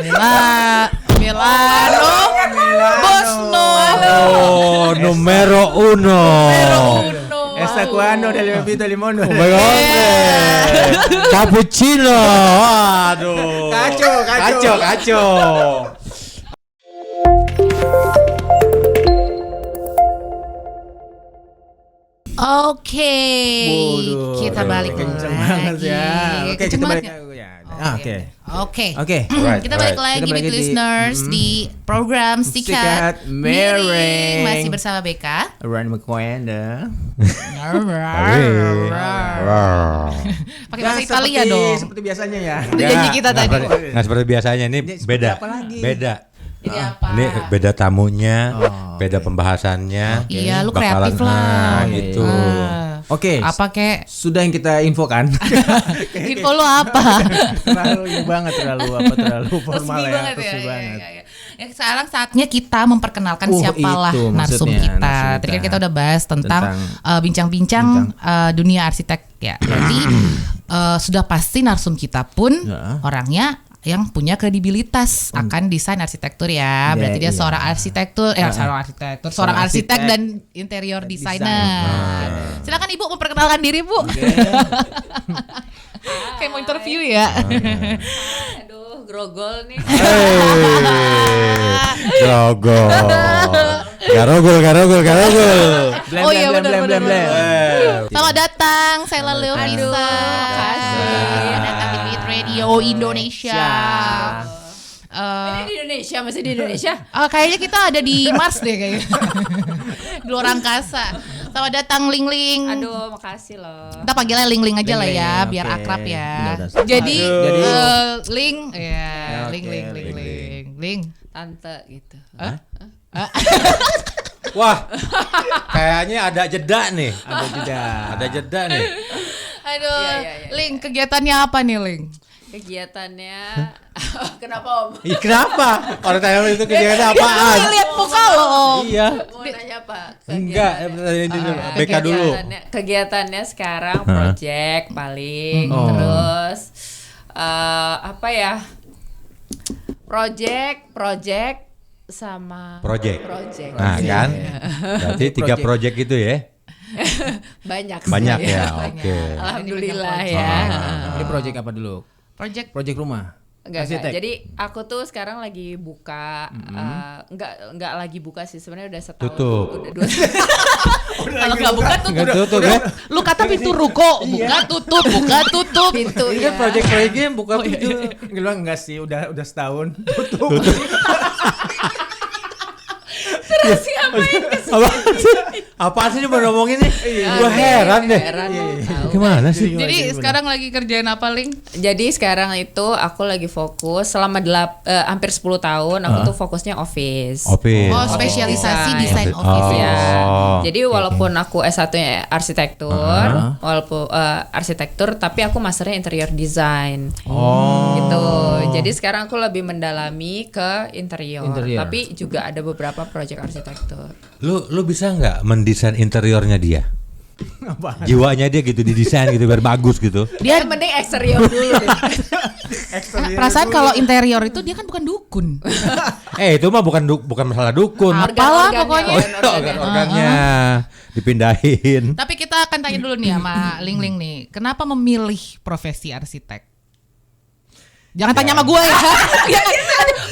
Milano. Bosno. Oh, numero uno. Esta cuando del bebito limón. Cappuccino. Aduh. Kacau. Oke, kita balik kenceng lagi. banget ya. Oke, kita balik. Oke. Kita balik lagi di listeners di program Sikat Miring. Masih bersama Beka. Run McQuenda. Pakai bahasa Italia dong. Seperti biasanya ya. Janji kita tadi. Nggak seperti biasanya, ini beda. Beda. Jadi apa? Ini beda tamunya, beda pembahasannya. Iya, lu kreatif lah. Gitu. Oke. Apa kek? Sudah yang kita infokan. Info lu apa? Terlalu formal ya. Resmi banget. Ya, sekarang saatnya kita memperkenalkan siapalah narsum kita. Tadi kan kita udah bahas tentang bincang-bincang dunia arsitek ya. Jadi sudah pasti narsum kita pun orangnya yang punya kredibilitas akan desain arsitektur ya. Berarti dia seorang seorang arsitek dan interior designer. Silakan Ibu memperkenalkan diri, Bu. Kayak mau interview ya. Aduh, grogol nih. Grogol. Garogol. Oh iya benar. Selamat datang, saya Leonisa. Datang di Beat Radio Indonesia. Ini di Indonesia, masih di Indonesia? Kayaknya kita ada di Mars deh kayaknya. Di luar angkasa. Selamat datang Ling. Aduh, makasih loh. Kita panggilnya Ling aja lah ya, biar akrab ya. Jadi Ling, ya Ling. Tante gitu. Wah, kayaknya ada jeda nih. Ada jeda nih. Aduh, Iya. Ling, kegiatannya apa nih Ling? Kegiatannya kenapa Om? Kenapa? Orang tanya itu kegiatan apaan? Lihat muka lo Om. Iya. Mau nanya apa? Enggak, BK dulu. Kegiatannya sekarang project paling terus apa ya? Project sama Project. Nah, kan? Berarti 3 project itu ya? Banyak sih. Banyak ya. Oke. Alhamdulillah ya. Ini project apa dulu? Project rumah. Enggak. Jadi aku tuh sekarang lagi buka enggak lagi buka sih, sebenarnya udah setahun. Tutup. Udah 2 Kalau nggak buka tutup ya? Lu kata pintu ruko, buka tutup. Pintu Ini ya. project buka pintu. Enggak sih, udah setahun tutup. Terus ngapain Apaan sih cuma ngomongin nih? Gue heran deh. Gimana sih? Jadi sekarang lagi kerjain apa Ling? Jadi sekarang itu aku lagi fokus selama hampir 10 tahun aku tuh fokusnya office. Oh, spesialisasi desain office ya. Jadi walaupun aku S1-nya arsitektur, walaupun arsitektur tapi aku masternya interior design. Gitu. Jadi sekarang aku lebih mendalami ke interior. Tapi juga ada beberapa project arsitektur. Lu bisa nggak mendesain interiornya dia? Apaan? Jiwanya dia gitu didesain gitu biar bagus gitu. Dia mending eksterior dulu deh. Perasaan kalau interior itu dia kan bukan dukun. Itu mah bukan masalah dukun. Apalah pokoknya. Organ-organnya dipindahin. Tapi kita akan tanya dulu nih sama Ling nih, kenapa memilih profesi arsitek? Jangan tanya sama gue ya.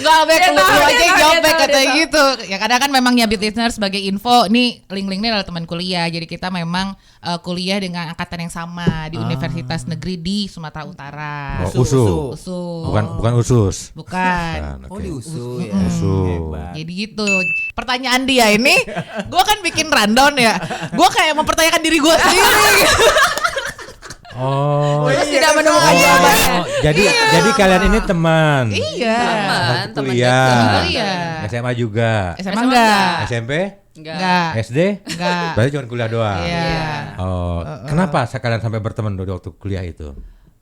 Enggak, Bek, lu aja jawab Bek katanya gitu. Ya kadang kan memang ya Beat Listener sebagai info, nih Ling ini adalah teman kuliah. Jadi kita memang kuliah dengan angkatan yang sama di Universitas Negeri di Sumatera Utara. USU. Bukan USUS. Bukan. Oh, di USU ya. USU. Jadi gitu. Pertanyaan dia ini, gue kan bikin rundown ya. Gue kayak mempertanyakan diri gue sendiri. Terus tidak menemukan jawabannya. Jadi kalian ini teman. Iya. Teman Kuliah. Iya. SMA juga. SMA enggak? SMP? Enggak. SD? Enggak. Berarti cuma kuliah doang. Iya. Kenapa kalian sampai berteman di waktu kuliah itu?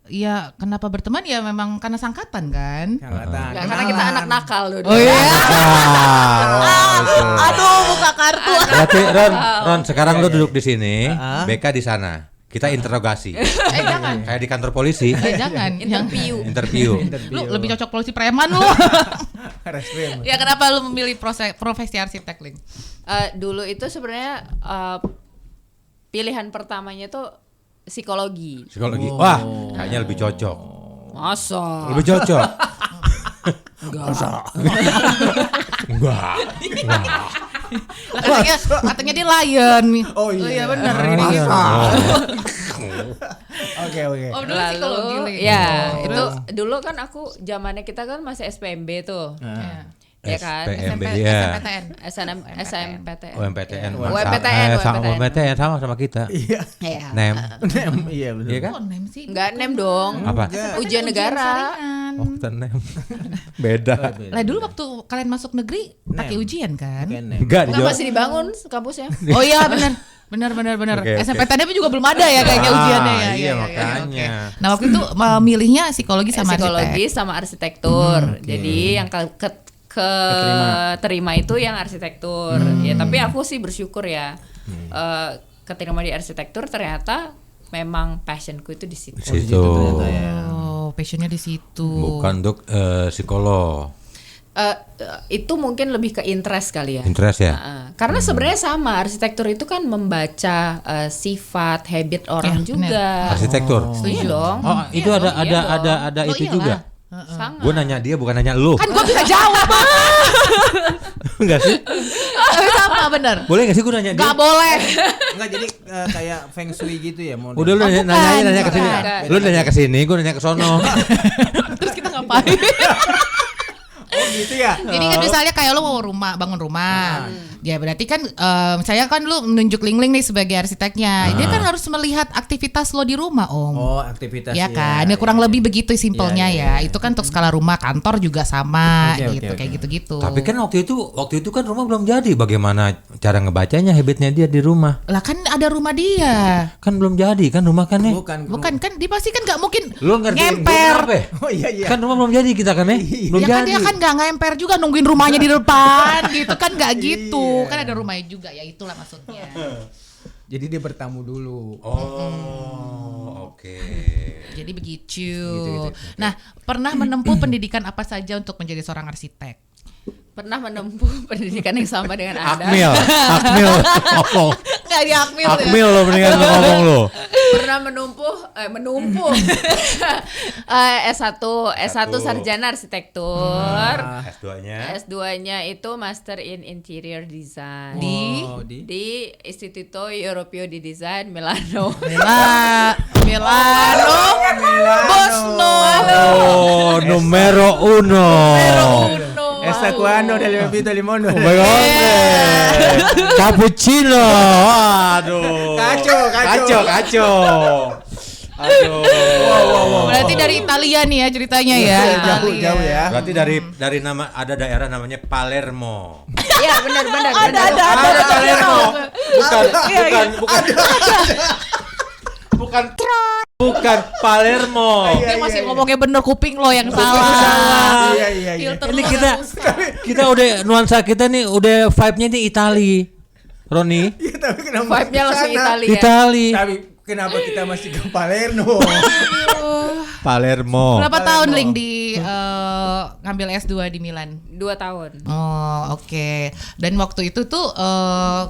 Iya, kenapa berteman ya memang karena sangkatan kan? Karena kita anak nakal dulu. Oh iya. Aduh, buka kartu. Berarti Ron sekarang lu duduk di sini, BK di sana. Kita interogasi. Jangan. Kayak di kantor polisi. Jangan. Interview. Lu lebih cocok polisi preman lu. Reskrim. Ya kenapa lu memilih profesi arsitek, Ling? Dulu itu sebenarnya pilihan pertamanya tuh psikologi. Psikologi. Wah, kayaknya lebih cocok. Masa? Lebih cocok. Enggak. Enggak. Katanya dia lion. Oh iya benar Oh, ini. iya. Oke. Oh, dulu psikologi. Lalu ya itu dulu kan aku zamannya kita kan masih SPMB tuh. Ya kan? SPMB ya. SNMPTN. UMPTN. UMPTN sama kita. Iya. Iya. Nem. Iya benar. Iya kan? Oh, nem sih. Enggak nem dong. Apa? Ujian negara. Oh, kita nem. Beda. Lah dulu waktu kalian masuk negeri pakai ujian kan? Enggak, Enggak masih dibangun kampusnya. Oh iya benar. Oke. SNMPTN juga belum ada ya kayaknya ujiannya ya. Iya, makanya. Nah waktu itu milihnya psikologi sama Psikologi arsitek. sama arsitektur. Jadi yang terima itu yang arsitektur. Ya tapi aku sih bersyukur ya. Keterima di arsitektur ternyata memang passionku itu di situ. Di situ. Oh, passionnya di situ. Bukan untuk psikolog. Itu mungkin lebih ke interest kali ya. Interest ya? Karena sebenarnya sama, arsitektur itu kan membaca sifat, habit orang juga. Arsitektur. Setuju dong. Oh, itu ada Oh, itu iyalah. juga. Sangat. Gue nanya dia bukan nanya lu. Kan gue bisa jawab. Enggak sih? Sama bener. Boleh enggak sih gue nanya dia? Gak boleh. Enggak jadi kayak feng shui gitu ya model. Udah lu nanya ke sini. bukan. Lu nanya ke sini, gue nanya ke sono. Terus kita ngapain? Oh gitu ya. Jadi kan misalnya kayak lo mau bangun rumah, ya berarti kan misalnya kan lo menunjuk Ling nih sebagai arsiteknya, dia kan harus melihat aktivitas lo di rumah om. Oh aktivitas. Ya kan, ya kurang lebih begitu simpelnya ya. Itu kan untuk skala rumah, kantor juga sama gitu, kayak gitu-gitu. Tapi kan waktu itu kan rumah belum jadi. Bagaimana cara ngebacanya habitnya dia di rumah? Lah kan ada rumah dia. Kan belum jadi kan rumah kan nih. Bukan kan dia pasti kan nggak mungkin Lu ngertiin gue ngemper. kenapa? Oh iya. Kan rumah belum jadi kita kan nih. Belum Ya kan jadi. dia kan nggak ngemper juga nungguin rumahnya di depan gitu kan nggak gitu. Kan ada rumahnya juga ya itulah maksudnya. Jadi dia bertamu dulu. Oh, oke. Jadi begitu. Nah, pernah menempuh pendidikan apa saja untuk menjadi seorang arsitek? Pernah menempuh pendidikan yang sama dengan Anda. Akmil ngomong. Nggak di Akmil ya? Akmil lo mendingan lo ngomong lo. Pernah menumpuh S1 sarjana arsitektur. S2-nya itu Master in Interior Design di Istituto Europeo di Design Milano. Milano. Bosno. Oh, numero uno. Esta cuando del bebito limón. Oh my God. Cappuccino. Aduh. Kacau. Aduh. Berarti dari Italia nih ya ceritanya ya. Jauh ya. Berarti dari nama ada daerah namanya Palermo. Iya benar. Ada Palermo. Bukan Palermo. Dia masih ngomongnya bener, kuping lo yang salah. Iya. Filter Ini lo kita udah nuansa kita nih udah vibe-nya nih Itali. Roni. Iya tapi kenapa? Vibe-nya langsung Italia. Itali. Tapi kenapa kita masih ke Palermo? Palermo. Berapa tahun Ling di ngambil S2 di Milan? 2 tahun. Oh oke. Dan waktu itu tuh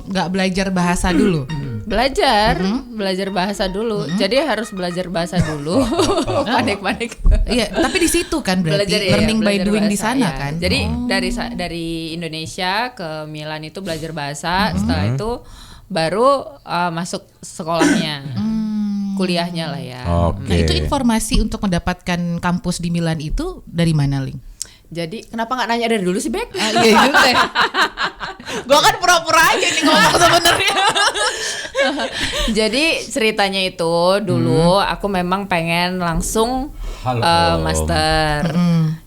nggak belajar bahasa dulu? Belajar bahasa dulu. Jadi harus belajar bahasa dulu. Panik. Iya, tapi di situ kan berarti learning by doing di sana kan. Jadi dari Indonesia ke Milan itu belajar bahasa. Setelah itu baru masuk sekolahnya. Kuliahnya lah ya. Nah itu informasi untuk mendapatkan kampus di Milan itu dari mana Ling? Jadi kenapa nggak nanya dari dulu sih Bek? Iya juga ya. Gue kan pura-pura aja nih ngomong sebenarnya. Jadi ceritanya itu dulu aku memang pengen langsung master,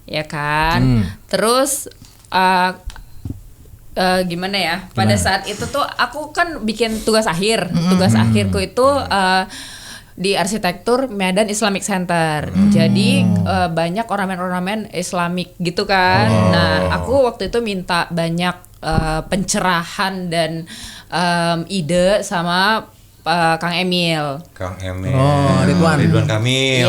ya kan. Terus gimana ya? Pada saat itu tuh aku kan bikin tugas akhir. Tugas akhirku itu di arsitektur Medan Islamic Center. Jadi banyak ornamen-ornamen Islamik gitu kan. Nah, aku waktu itu minta banyak pencerahan dan ide sama Kang Emil. Oh, Ridwan Iya. Kamil.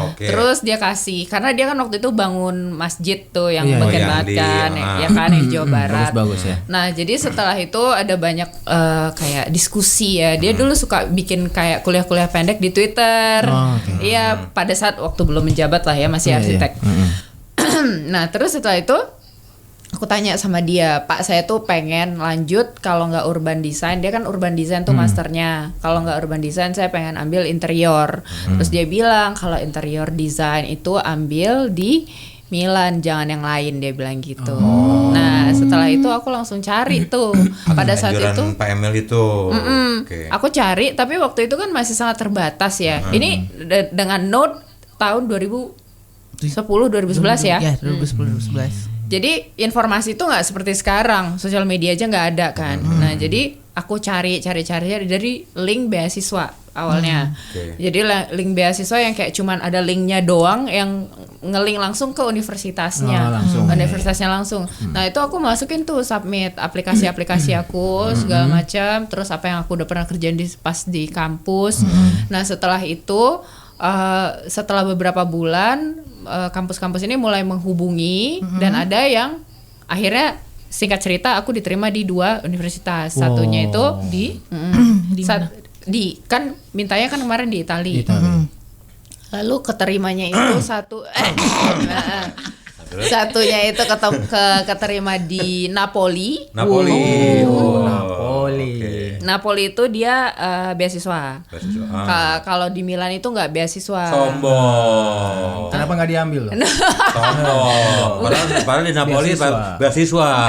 Oke. Terus dia kasih karena dia kan waktu itu bangun masjid tuh yang beken banget kan, ya kan di Jawa Barat. Bagus ya. Nah, jadi setelah itu ada banyak kayak diskusi ya. Dia dulu suka bikin kayak kuliah-kuliah pendek di Twitter. Iya, pada saat waktu belum menjabat lah ya, masih arsitek. Nah, terus setelah itu aku tanya sama dia, Pak saya tuh pengen lanjut kalau nggak urban design, dia kan urban design tuh masternya. Kalau nggak urban design saya pengen ambil interior. Terus dia bilang kalau interior design itu ambil di Milan, jangan yang lain, dia bilang gitu. Nah setelah itu aku langsung cari tuh. Pada saat itu Pak Emil itu. Aku cari, tapi waktu itu kan masih sangat terbatas ya. Ini dengan Note tahun 2010 2011 ya. Ya 2010-2011. Jadi informasi itu nggak seperti sekarang, sosial media aja nggak ada kan. Nah jadi aku cari dari link beasiswa awalnya. Jadi link beasiswa yang kayak cuman ada linknya doang, yang ngelink langsung ke universitasnya, universitasnya langsung. Nah itu aku masukin tuh submit aplikasi-aplikasi aku segala macam. Terus apa yang aku udah pernah kerjain pas di kampus. Nah setelah itu setelah beberapa bulan kampus-kampus ini mulai menghubungi dan ada yang akhirnya singkat cerita aku diterima di 2 universitas. Satunya itu di kan mintanya kan kemarin di Itali. Lalu keterimanya itu satunya itu keterima di Napoli. Napoli itu dia beasiswa. Kalau di Milan itu nggak beasiswa. Sombong. Kenapa nggak diambil? Sombong. Padahal di Napoli beasiswa.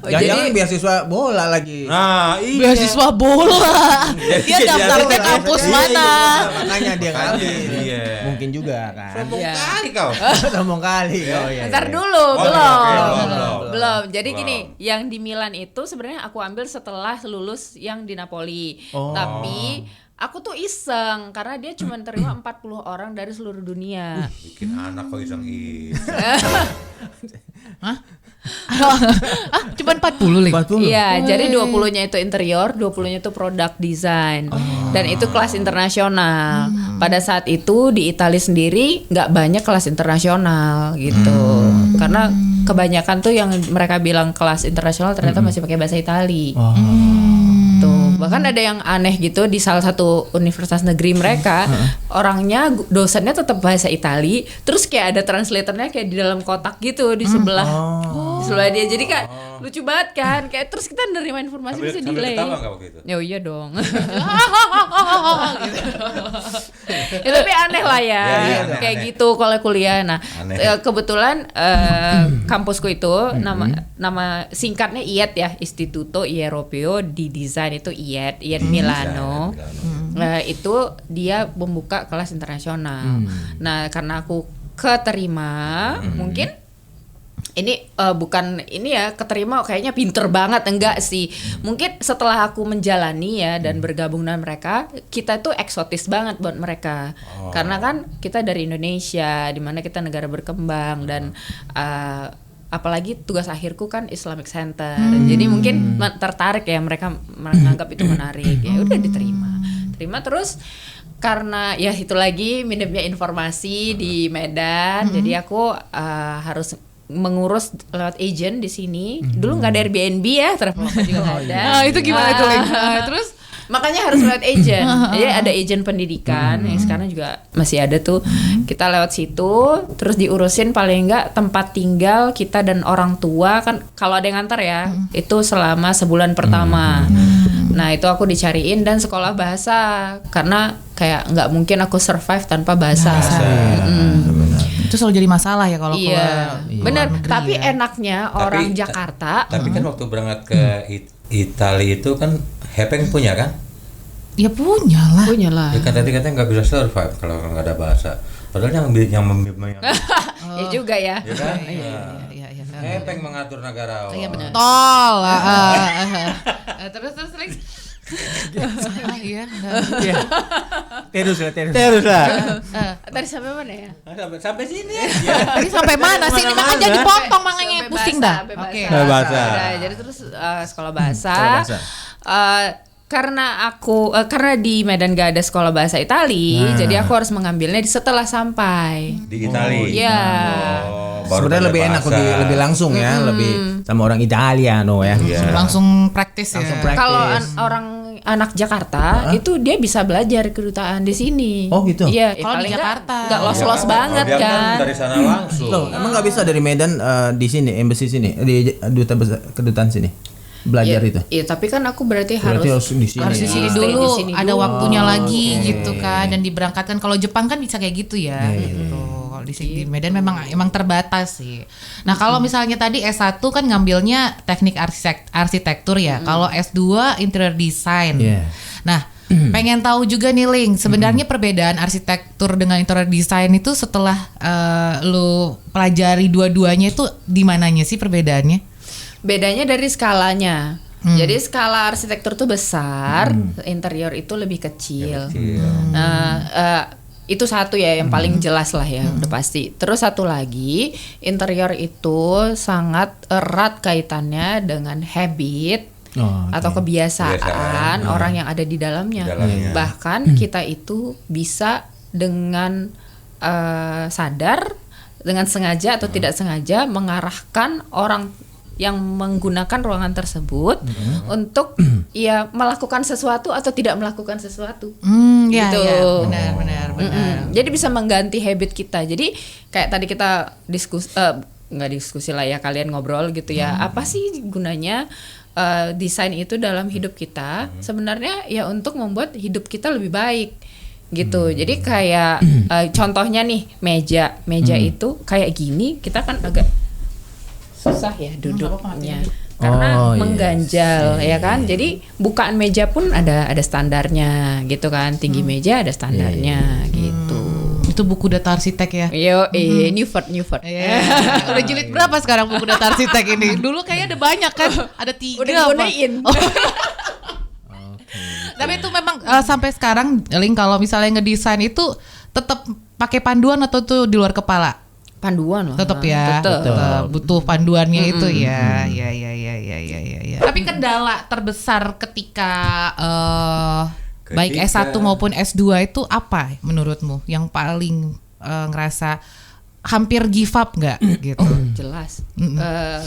Jangan beasiswa bola lagi. Nah, iya. Beasiswa bola. Dia daftarnya kampus mana? Makanya dia ngambil. Iya. Mungkin juga kan. Sombong kali kau. Sombong kali. Ntar dulu, belum. Jadi gini, yang di Milan itu sebenarnya aku ambil setelah lulus yang di Napoli. Tapi aku tuh iseng karena dia cuma terima 40 orang dari seluruh dunia. Bikin anak kok iseng. Hah? Cuman 40 link. Iya, jadi 20-nya itu interior, 20-nya itu product design. Dan itu kelas internasional. Pada saat itu di Italia sendiri nggak banyak kelas internasional gitu. Karena kebanyakan tuh yang mereka bilang kelas internasional ternyata masih pakai bahasa Itali. Tuh, bahkan ada yang aneh gitu di salah satu universitas negeri mereka, orangnya dosennya tetap bahasa Itali, terus kayak ada translatornya kayak di dalam kotak gitu di sebelah. Di sebelah dia. Jadi kayak lucu banget kan. Kayak terus kita nerima informasi bisa delay. Ya iya dong. Ya, tapi aneh lah ya. Kayak aneh. Gitu kalau kuliah. Nah, kebetulan kampusku itu nama singkatnya IET ya, Istituto Europeo di Design itu IET Milano. Itu dia membuka kelas internasional. Nah, karena aku keterima, mungkin ini bukan ini ya keterima kayaknya pinter banget, enggak sih, mungkin setelah aku menjalani ya dan bergabung dengan mereka, kita tuh eksotis banget buat mereka. Karena kan kita dari Indonesia, dimana kita negara berkembang dan apalagi tugas akhirku kan Islamic Center, jadi mungkin tertarik ya, mereka menganggap itu menarik. Ya udah terima terus. Karena ya itu lagi minimnya informasi di Medan, jadi aku harus mengurus lewat agent di sini. Dulu nggak ada Airbnb ya, Traveloka juga nggak ada. Itu gimana itu, Link? Terus makanya harus lewat agent. Jadi ada agent pendidikan yang sekarang juga masih ada tuh. Kita lewat situ, terus diurusin paling nggak tempat tinggal kita dan orang tua kan. Kalau ada yang nganter ya, itu selama sebulan pertama. Nah itu aku dicariin dan sekolah bahasa karena kayak nggak mungkin aku survive tanpa bahasa. Itu selalu jadi masalah ya kalau keluar negeri. Tapi ya, enaknya orang Jakarta. Tapi kan waktu berangkat ke Italia itu kan Hepeng punya kan? Ya punya lah. Ya kan tadi katanya nggak bisa survive kalau nggak ada bahasa. Padahal yang membimbing. Ya juga ya. Ya kan? Iya. Hepeng mengatur negara. Iya benar. Tol. Terus. Iya. Terus lah. Tadi sampai mana ya? Sampai sini ya. Tadi sampai mana sih? Ini makanya jadi potong, makanya pusing dah. Oke. Bahasa. Jadi terus sekolah bahasa. karena di Medan gak ada sekolah bahasa Itali, jadi aku harus mengambilnya setelah sampai Di Italia. Iya. Sebenarnya lebih enak, lebih langsung ya, lebih sama orang Italiano ya. Langsung praktis ya. Langsung praktis. Kalau orang anak Jakarta itu dia bisa belajar kedutaan di sini. Oh, gitu? Iya. Kalau di paling Jakarta. nggak los-los banget Dia kan. dari sana langsung. Loh, emang nggak bisa dari Medan di sini, embassy sini, di kedutaan sini belajar itu? Iya, tapi kan aku berarti Berarti harus harus di sini. Harus di sini Stay dulu, di sini ada dulu. waktunya lagi gitu kan, dan diberangkatkan. Kalau Jepang kan bisa kayak gitu ya, gitu. Kalau di sini di Medan emang terbatas sih. Nah kalau misalnya tadi S1 kan ngambilnya teknik arsitektur ya, kalau S2 interior design. Iya. Nah pengen tahu juga nih Ling, sebenarnya perbedaan arsitektur dengan interior design itu setelah lu pelajari dua-duanya itu di mananya sih perbedaannya? Bedanya dari skalanya. Jadi skala arsitektur tuh besar, interior itu lebih kecil. Nah, itu satu ya yang paling jelas lah ya, udah pasti. Terus satu lagi, interior itu sangat erat kaitannya dengan habit atau kebiasaan orang yang ada di dalamnya. Bahkan kita itu bisa dengan sadar, dengan sengaja atau tidak sengaja mengarahkan orang yang menggunakan ruangan tersebut untuk ya melakukan sesuatu atau tidak melakukan sesuatu. Ya, gitu. ya, benar. Jadi bisa mengganti habit kita. Jadi kayak tadi kita nggak diskusi lah ya, kalian ngobrol gitu ya. Apa sih gunanya desain itu dalam hidup kita? Sebenarnya ya untuk membuat hidup kita lebih baik gitu. Jadi kayak contohnya nih meja itu kayak gini, kita kan agak susah ya duduknya karena mengganjal ya kan. Jadi bukaan meja pun ada standarnya gitu kan, tinggi meja ada standarnya gitu. Itu buku data arsitek ya? Yo, Newford. Udah jilid berapa sekarang buku data arsitek ini? Dulu kayaknya ada banyak kan, ada 3 Udah digunain. Tapi itu memang sampai sekarang Ling kalau misalnya ngedesain itu tetap pakai panduan atau tuh di luar kepala? Panduan lah. Tetap ya. Tetap butuh panduannya itu ya. Ya. Tapi kendala terbesar ketika baik S1 maupun S2 itu apa menurutmu yang paling ngerasa hampir give up nggak gitu? Jelas.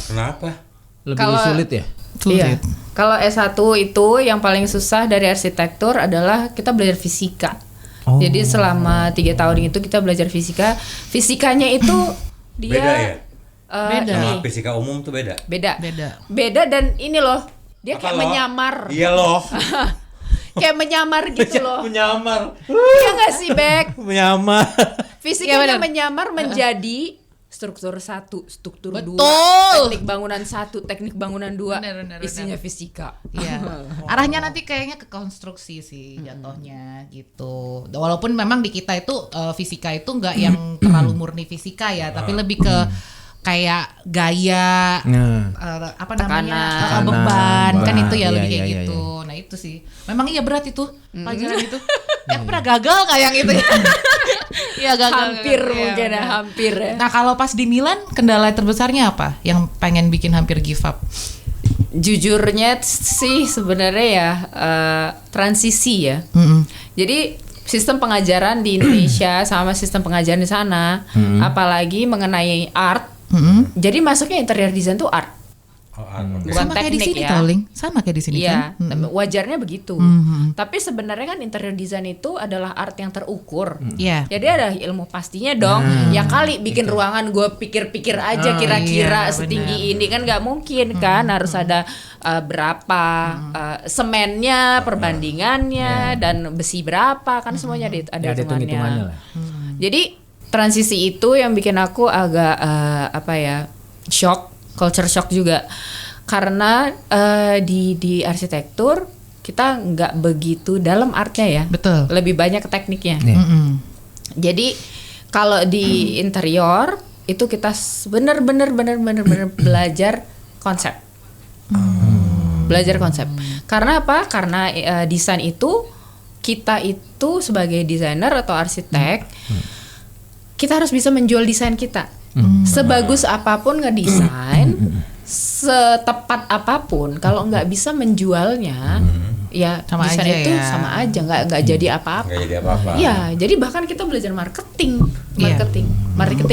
Kenapa? Lebih sulit ya? Sulit. Iya. Kalau S1 itu yang paling susah dari arsitektur adalah kita belajar fisika. Jadi selama 3 tahun itu kita belajar fisika. Fisikanya itu dia beda ya? Beda. Sama fisika umum tuh beda? Beda dan ini loh, dia Apa kayak loh? menyamar. Iya loh. Kayak menyamar gitu loh. Menyamar. Iya nggak sih, Bek? Menyamar. Fisikanya menyamar menjadi struktur 1, struktur 2, Betul. teknik bangunan 1, teknik bangunan 2, Benar. isinya fisika. Iya. Arahnya nanti kayaknya ke konstruksi sih jatuhnya gitu. Walaupun memang di kita itu fisika itu nggak yang terlalu murni fisika ya, tapi lebih ke kayak gaya apa namanya Tekanan, beban kan itu ya Iya, lebih kayak iya, gitu. Nah itu sih. Memang iya berat itu pelajaran itu. Aku pernah gagal nggak yang itu? Iya gagal. Hampir Iya, mungkin ya, benar. hampir ya. Nah kalau pas di Milan kendala terbesarnya apa? Yang pengen bikin hampir give up? Jujurnya sih sebenarnya ya transisi ya. Jadi sistem pengajaran di Indonesia sama sistem pengajaran di sana, apalagi mengenai art. Jadi masuknya interior design tuh art. Bukan Sama kayak di teknik sini ya. tau, Ling. Sama kayak di sini Iya, kan. wajarnya begitu. Tapi sebenarnya kan interior design itu adalah art yang terukur. Iya. Jadi ada ilmu pastinya dong. Ya kali bikin ruangan gue pikir-pikir aja kira-kira iya, setinggi ini kan nggak mungkin kan, harus ada berapa semennya, perbandingannya dan besi berapa kan semuanya ada hitungannya. lah. Jadi transisi itu yang bikin aku agak shock, culture shock juga, karena di arsitektur kita nggak begitu dalam artnya ya. Betul. Lebih banyak ke tekniknya. Jadi kalau di interior itu kita bener-bener belajar konsep. Belajar konsep. Karena apa? Karena desain itu kita itu sebagai desainer atau arsitek kita harus bisa menjual desain kita. Sebagus apapun ngedesain, setepat apapun, kalau nggak bisa menjualnya, ya Sama desain aja itu ya. sama aja, nggak jadi apa-apa. Nggak jadi apa-apa. Iya, jadi bahkan kita belajar marketing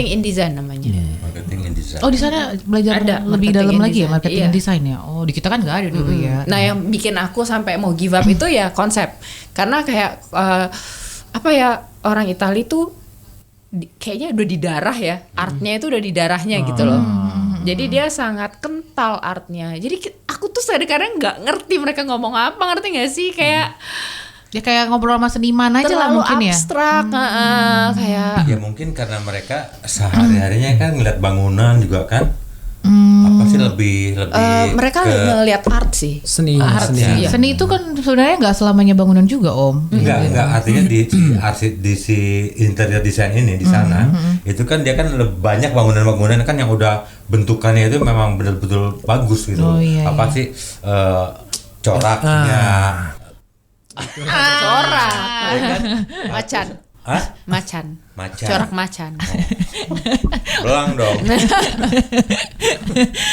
in design namanya. Marketing and design. Oh di sana belajar Ada lebih marketing dalam and lagi ya design. marketing Iya. and design ya. Oh di kita kan nggak ada dulu ya. Nah, yang bikin aku sampai mau give up itu ya konsep. Karena kayak orang Itali tuh kayaknya udah di darah ya. Artnya itu udah di darahnya gitu loh. Jadi dia sangat kental artnya. Jadi aku tuh kadang-kadang nggak ngerti mereka ngomong apa, ngerti nggak sih? Kayak Ya kayak ngobrol sama seniman aja lah terlalu mungkin ya. abstrak, kayak Ya mungkin karena mereka sehari-harinya kan ngeliat bangunan juga kan. Apa sih lebih mereka ngelihat art sih. Seni. Iya. Seni itu kan sebenarnya nggak selamanya bangunan juga Om. enggak artinya di si interior design ini di sana itu kan dia kan banyak bangunan-bangunan kan yang udah bentukannya itu memang betul-betul bagus gitu. Oh, iya, Apa sih coraknya? Corak, macan, Hah? macan, Macan. corak macan. Belang dong.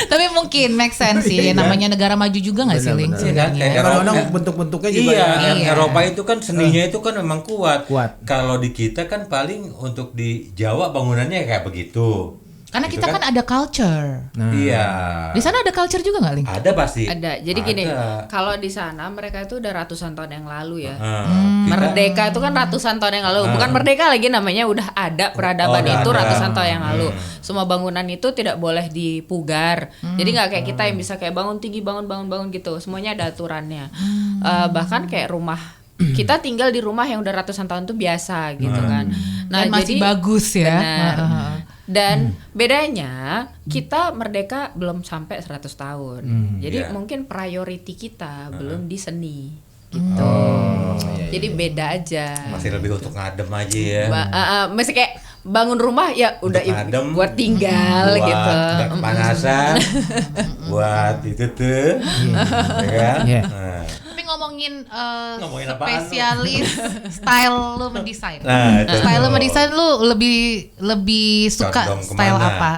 Tapi mungkin make sense sih. Namanya negara maju juga nggak sih Ling? Iya kan? Kayak Kadang-kadang Eropa. bentuk-bentuknya juga Iya, ya. Iya. Eropa itu kan seninya itu kan memang kuat. Kuat. Kalau di kita kan paling untuk di Jawa bangunannya kayak begitu. Karena Gitu kita kan ada culture. Iya. Di sana ada culture juga nggak Ling? Ada pasti. Ada. Jadi gini, Ada. kalau di sana mereka itu udah ratusan tahun yang lalu ya. Kita- Merdeka itu kan ratusan tahun yang lalu. Bukan merdeka lagi namanya, udah ada peradaban udah itu ada. ratusan tahun yang lalu. Semua bangunan itu tidak boleh dipugar. Jadi nggak kayak kita yang bisa kayak bangun tinggi, bangun gitu. Semuanya ada aturannya. Bahkan kayak rumah kita tinggal di rumah yang udah ratusan tahun itu biasa gitu kan. Dan masih bagus ya. Benar. Heeh. Dan bedanya kita merdeka belum sampai 100 tahun. Jadi Iya. mungkin priority kita belum di seni gitu. Jadi beda aja. masih lebih untuk ngadem aja ya. Masih kayak bangun rumah ya udah Untuk ngadem, buat tinggal buat gitu. nggak kepanasan, buat itu tuh, ya kan? Iya. Nah. Tapi ngomongin Ngomongin apaan lu? spesialis style lu mendesain. Nah, itu. Style lu mendesain lu lebih suka Condong style kemana? apa?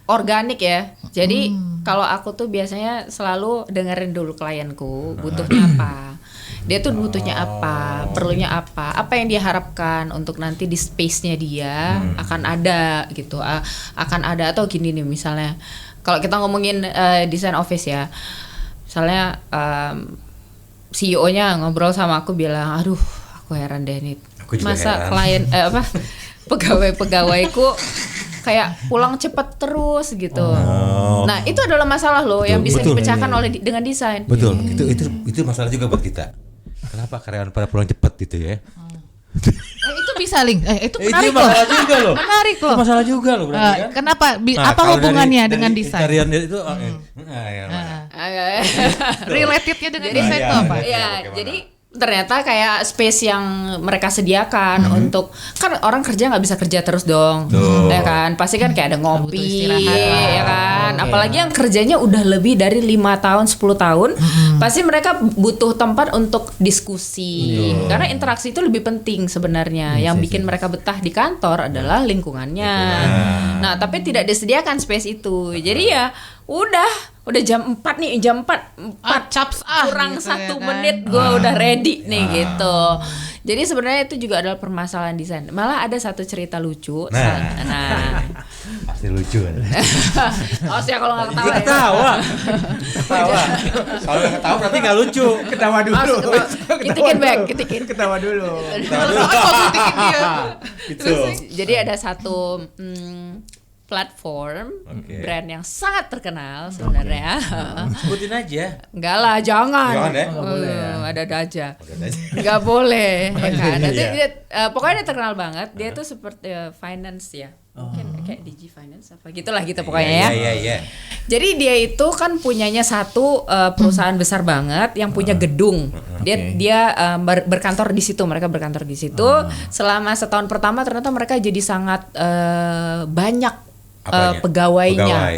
Organik ya. Jadi kalau aku tuh biasanya selalu dengerin dulu klienku butuhnya apa. Dia tuh butuhnya apa, perlunya apa yang dia harapkan untuk nanti di space-nya dia akan ada gitu. Akan ada atau gini nih misalnya. Kalau kita ngomongin desain office ya. Misalnya CEO-nya ngobrol sama aku bilang, "Aduh, aku heran deh nih. Aku juga Masa heran." klien pegawai-pegawaiku kayak pulang cepet terus gitu." Nah, itu adalah masalah loh yang bisa betul. dipecahkan oleh dengan desain. Betul, itu masalah juga buat kita. Kenapa karyawan pada pulang cepat gitu ya? Itu bisa Ling. Itu Itu menarik loh. masalah juga loh. Menarik loh. Itu masalah juga loh berarti kan? Kenapa? Nah, Apa kalau hubungannya dari dengan desain? Karyawan itu Relatednya dengan desain itu apa? Ya, Bagaimana? jadi ternyata kayak space yang mereka sediakan untuk kan orang kerja nggak bisa kerja terus dong, ya kan? Pasti kan kayak ada Butuh ngopi, istirahat. ya kan? Apalagi yang kerjanya udah lebih dari 5 tahun, 10 tahun, pasti mereka butuh tempat untuk diskusi. Karena interaksi itu lebih penting sebenarnya. Yang bikin mereka betah di kantor adalah lingkungannya. Nah, tapi tidak disediakan space itu. Jadi ya udah jam 4 nih, jam 4 Caps kurang gitu ya 1 kan. menit gue udah ready nih gitu. Jadi sebenarnya itu juga adalah permasalahan desain. Malah ada satu cerita lucu. Nah. pasti lucu kan? Oh sih kalau nggak ketawa ya. Ketawa. Kalau nggak ketawa berarti nggak lucu. Ketawa dulu. Kitikin back, kitikin. Ketawa dulu. Gitu. Jadi ada satu platform Oke. brand yang sangat terkenal sebenarnya. Sebutin aja. Enggak lah, jangan. Jangan ya? Ada aja. Nggak boleh, ya kan? Nanti Iya. dia, pokoknya dia terkenal banget. Dia tuh seperti finance ya, mungkin kayak Digi Finance apa gitulah gitu pokoknya ya. Iya. Jadi dia itu kan punyanya satu perusahaan besar banget yang punya gedung. Dia berkantor di situ. Mereka berkantor di situ. Selama setahun pertama ternyata mereka jadi sangat banyak Apanya? pegawainya. Pegawai.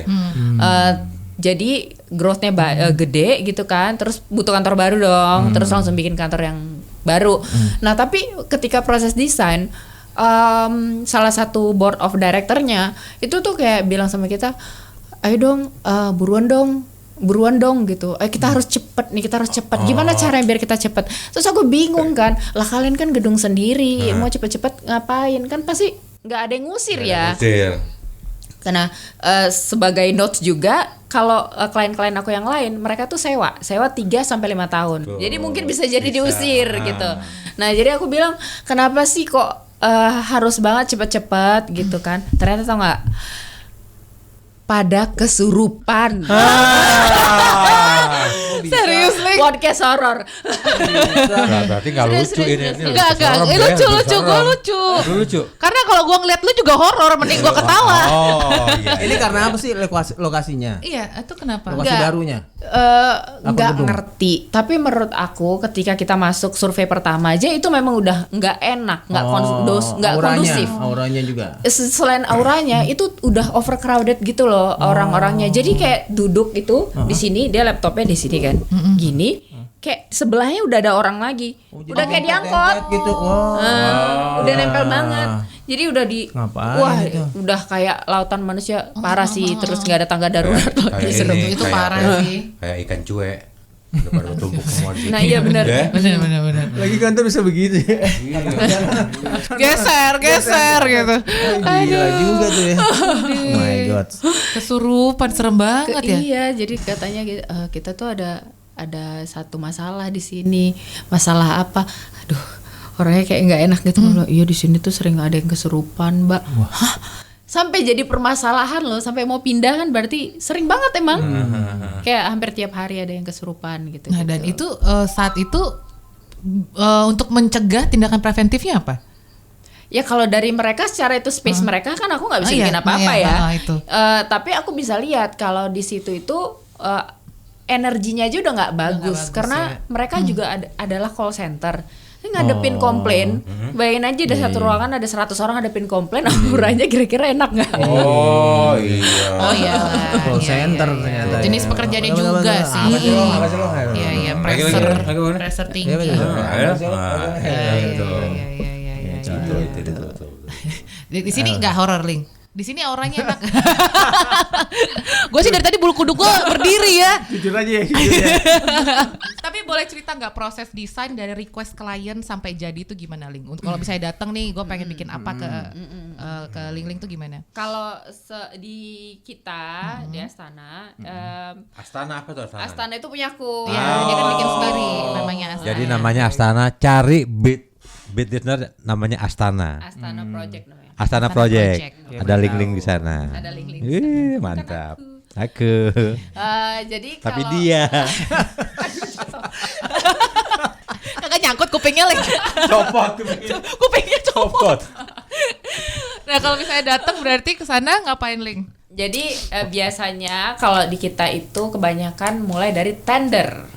Jadi growth-nya gede gitu kan. Terus butuh kantor baru dong. Terus langsung bikin kantor yang baru. Nah tapi ketika proses desain, salah satu board of director-nya itu tuh kayak bilang sama kita, ayo dong buruan dong buruan dong gitu. Kita harus cepet nih, kita harus cepet. Gimana caranya biar kita cepet? Terus aku bingung kan, lah kalian kan gedung sendiri, mau cepet-cepet ngapain? Kan pasti nggak ada yang ngusir ya. Karena sebagai notes juga, kalau klien-klien aku yang lain, mereka tuh sewa 3-5 tahun. Jadi mungkin bisa jadi diusir gitu. Nah jadi aku bilang, kenapa sih kok harus banget cepet-cepet gitu kan? Ternyata tau nggak? Pada kesurupan. Serius nih? Podcast horor. Berarti nggak lucu ini. Enggak, gue lucu. Karena kalau gue ngeliat lu juga horor, mending gue ketawa. Ini karena apa sih lokasinya? Iya, itu kenapa? Lokasi barunya? Nggak ngerti. Tapi menurut aku ketika kita masuk survei pertama aja itu memang udah nggak enak, nggak kondusif. Auranya juga. Selain auranya itu udah overcrowded gitu loh orang-orangnya. Jadi kayak duduk itu di sini, dia laptopnya di sini kan, gini. Kayak sebelahnya udah ada orang lagi, udah kayak diangkut gitu. Udah nempel banget. Jadi udah Ngapain udah kayak lautan manusia parah sih. Terus nggak ada tangga darurat lagi. Serem itu parah sih. Kayak ikan cuek. Udah pada tumpuk semua di situ. Nah iya benar. Benar. Lagi kantor bisa begitu ya. Geser gitu. Gila juga tuh ya. Oh my god. Kesurupan serem banget ya. Iya, jadi katanya kita tuh ada satu masalah di sini. Masalah apa? Aduh, orangnya kayak nggak enak gitu. Iya di sini tuh sering ada yang kesurupan, Mbak. Hah? Sampai jadi permasalahan loh, sampai mau pindah kan berarti sering banget emang. Kayak hampir tiap hari ada yang kesurupan gitu. Nah, dan itu saat itu untuk mencegah, tindakan preventifnya apa? Ya kalau dari mereka secara itu space mereka kan aku nggak bisa bikin apa-apa ya. Tapi aku bisa lihat kalau di situ itu energinya aja udah nggak bagus karena mereka juga adalah call center. Ngadepin komplain, bayangin aja ada satu ruangan ada 100 orang ngadepin komplain, auranya kira-kira enak nggak? Oh iya. Call center ternyata. Jenis pekerjaannya juga sih. Apa sih lo? Iya, pressure tinggi. Di sini nggak horor, Ling. Di sini auranya enak. Gue sih dari tadi bulu kuduk gue berdiri ya. Jujur aja ya. Tapi boleh cerita nggak proses desain dari request klien sampai jadi itu gimana, Ling? Untuk kalau misalnya datang nih, gue pengen bikin apa ke Ling tuh gimana? Kalau di kita di Astana, Astana apa tuh Astana? Astana itu punyaku. Ya, dia kan bikin sendiri namanya Astana. Jadi namanya Astana, cari beat listener namanya Astana. Astana Project namanya. Astana Project. Ada link-link di sana. Ada link-link di sana. Mantap. Aku. Jadi Tapi kalau dia. Kagak nyangkut kupingnya, Ling. Copot. Kupingnya copot. Nah, kalau misalnya datang berarti ke sana ngapain, Ling? Jadi biasanya kalau di kita itu kebanyakan mulai dari tender.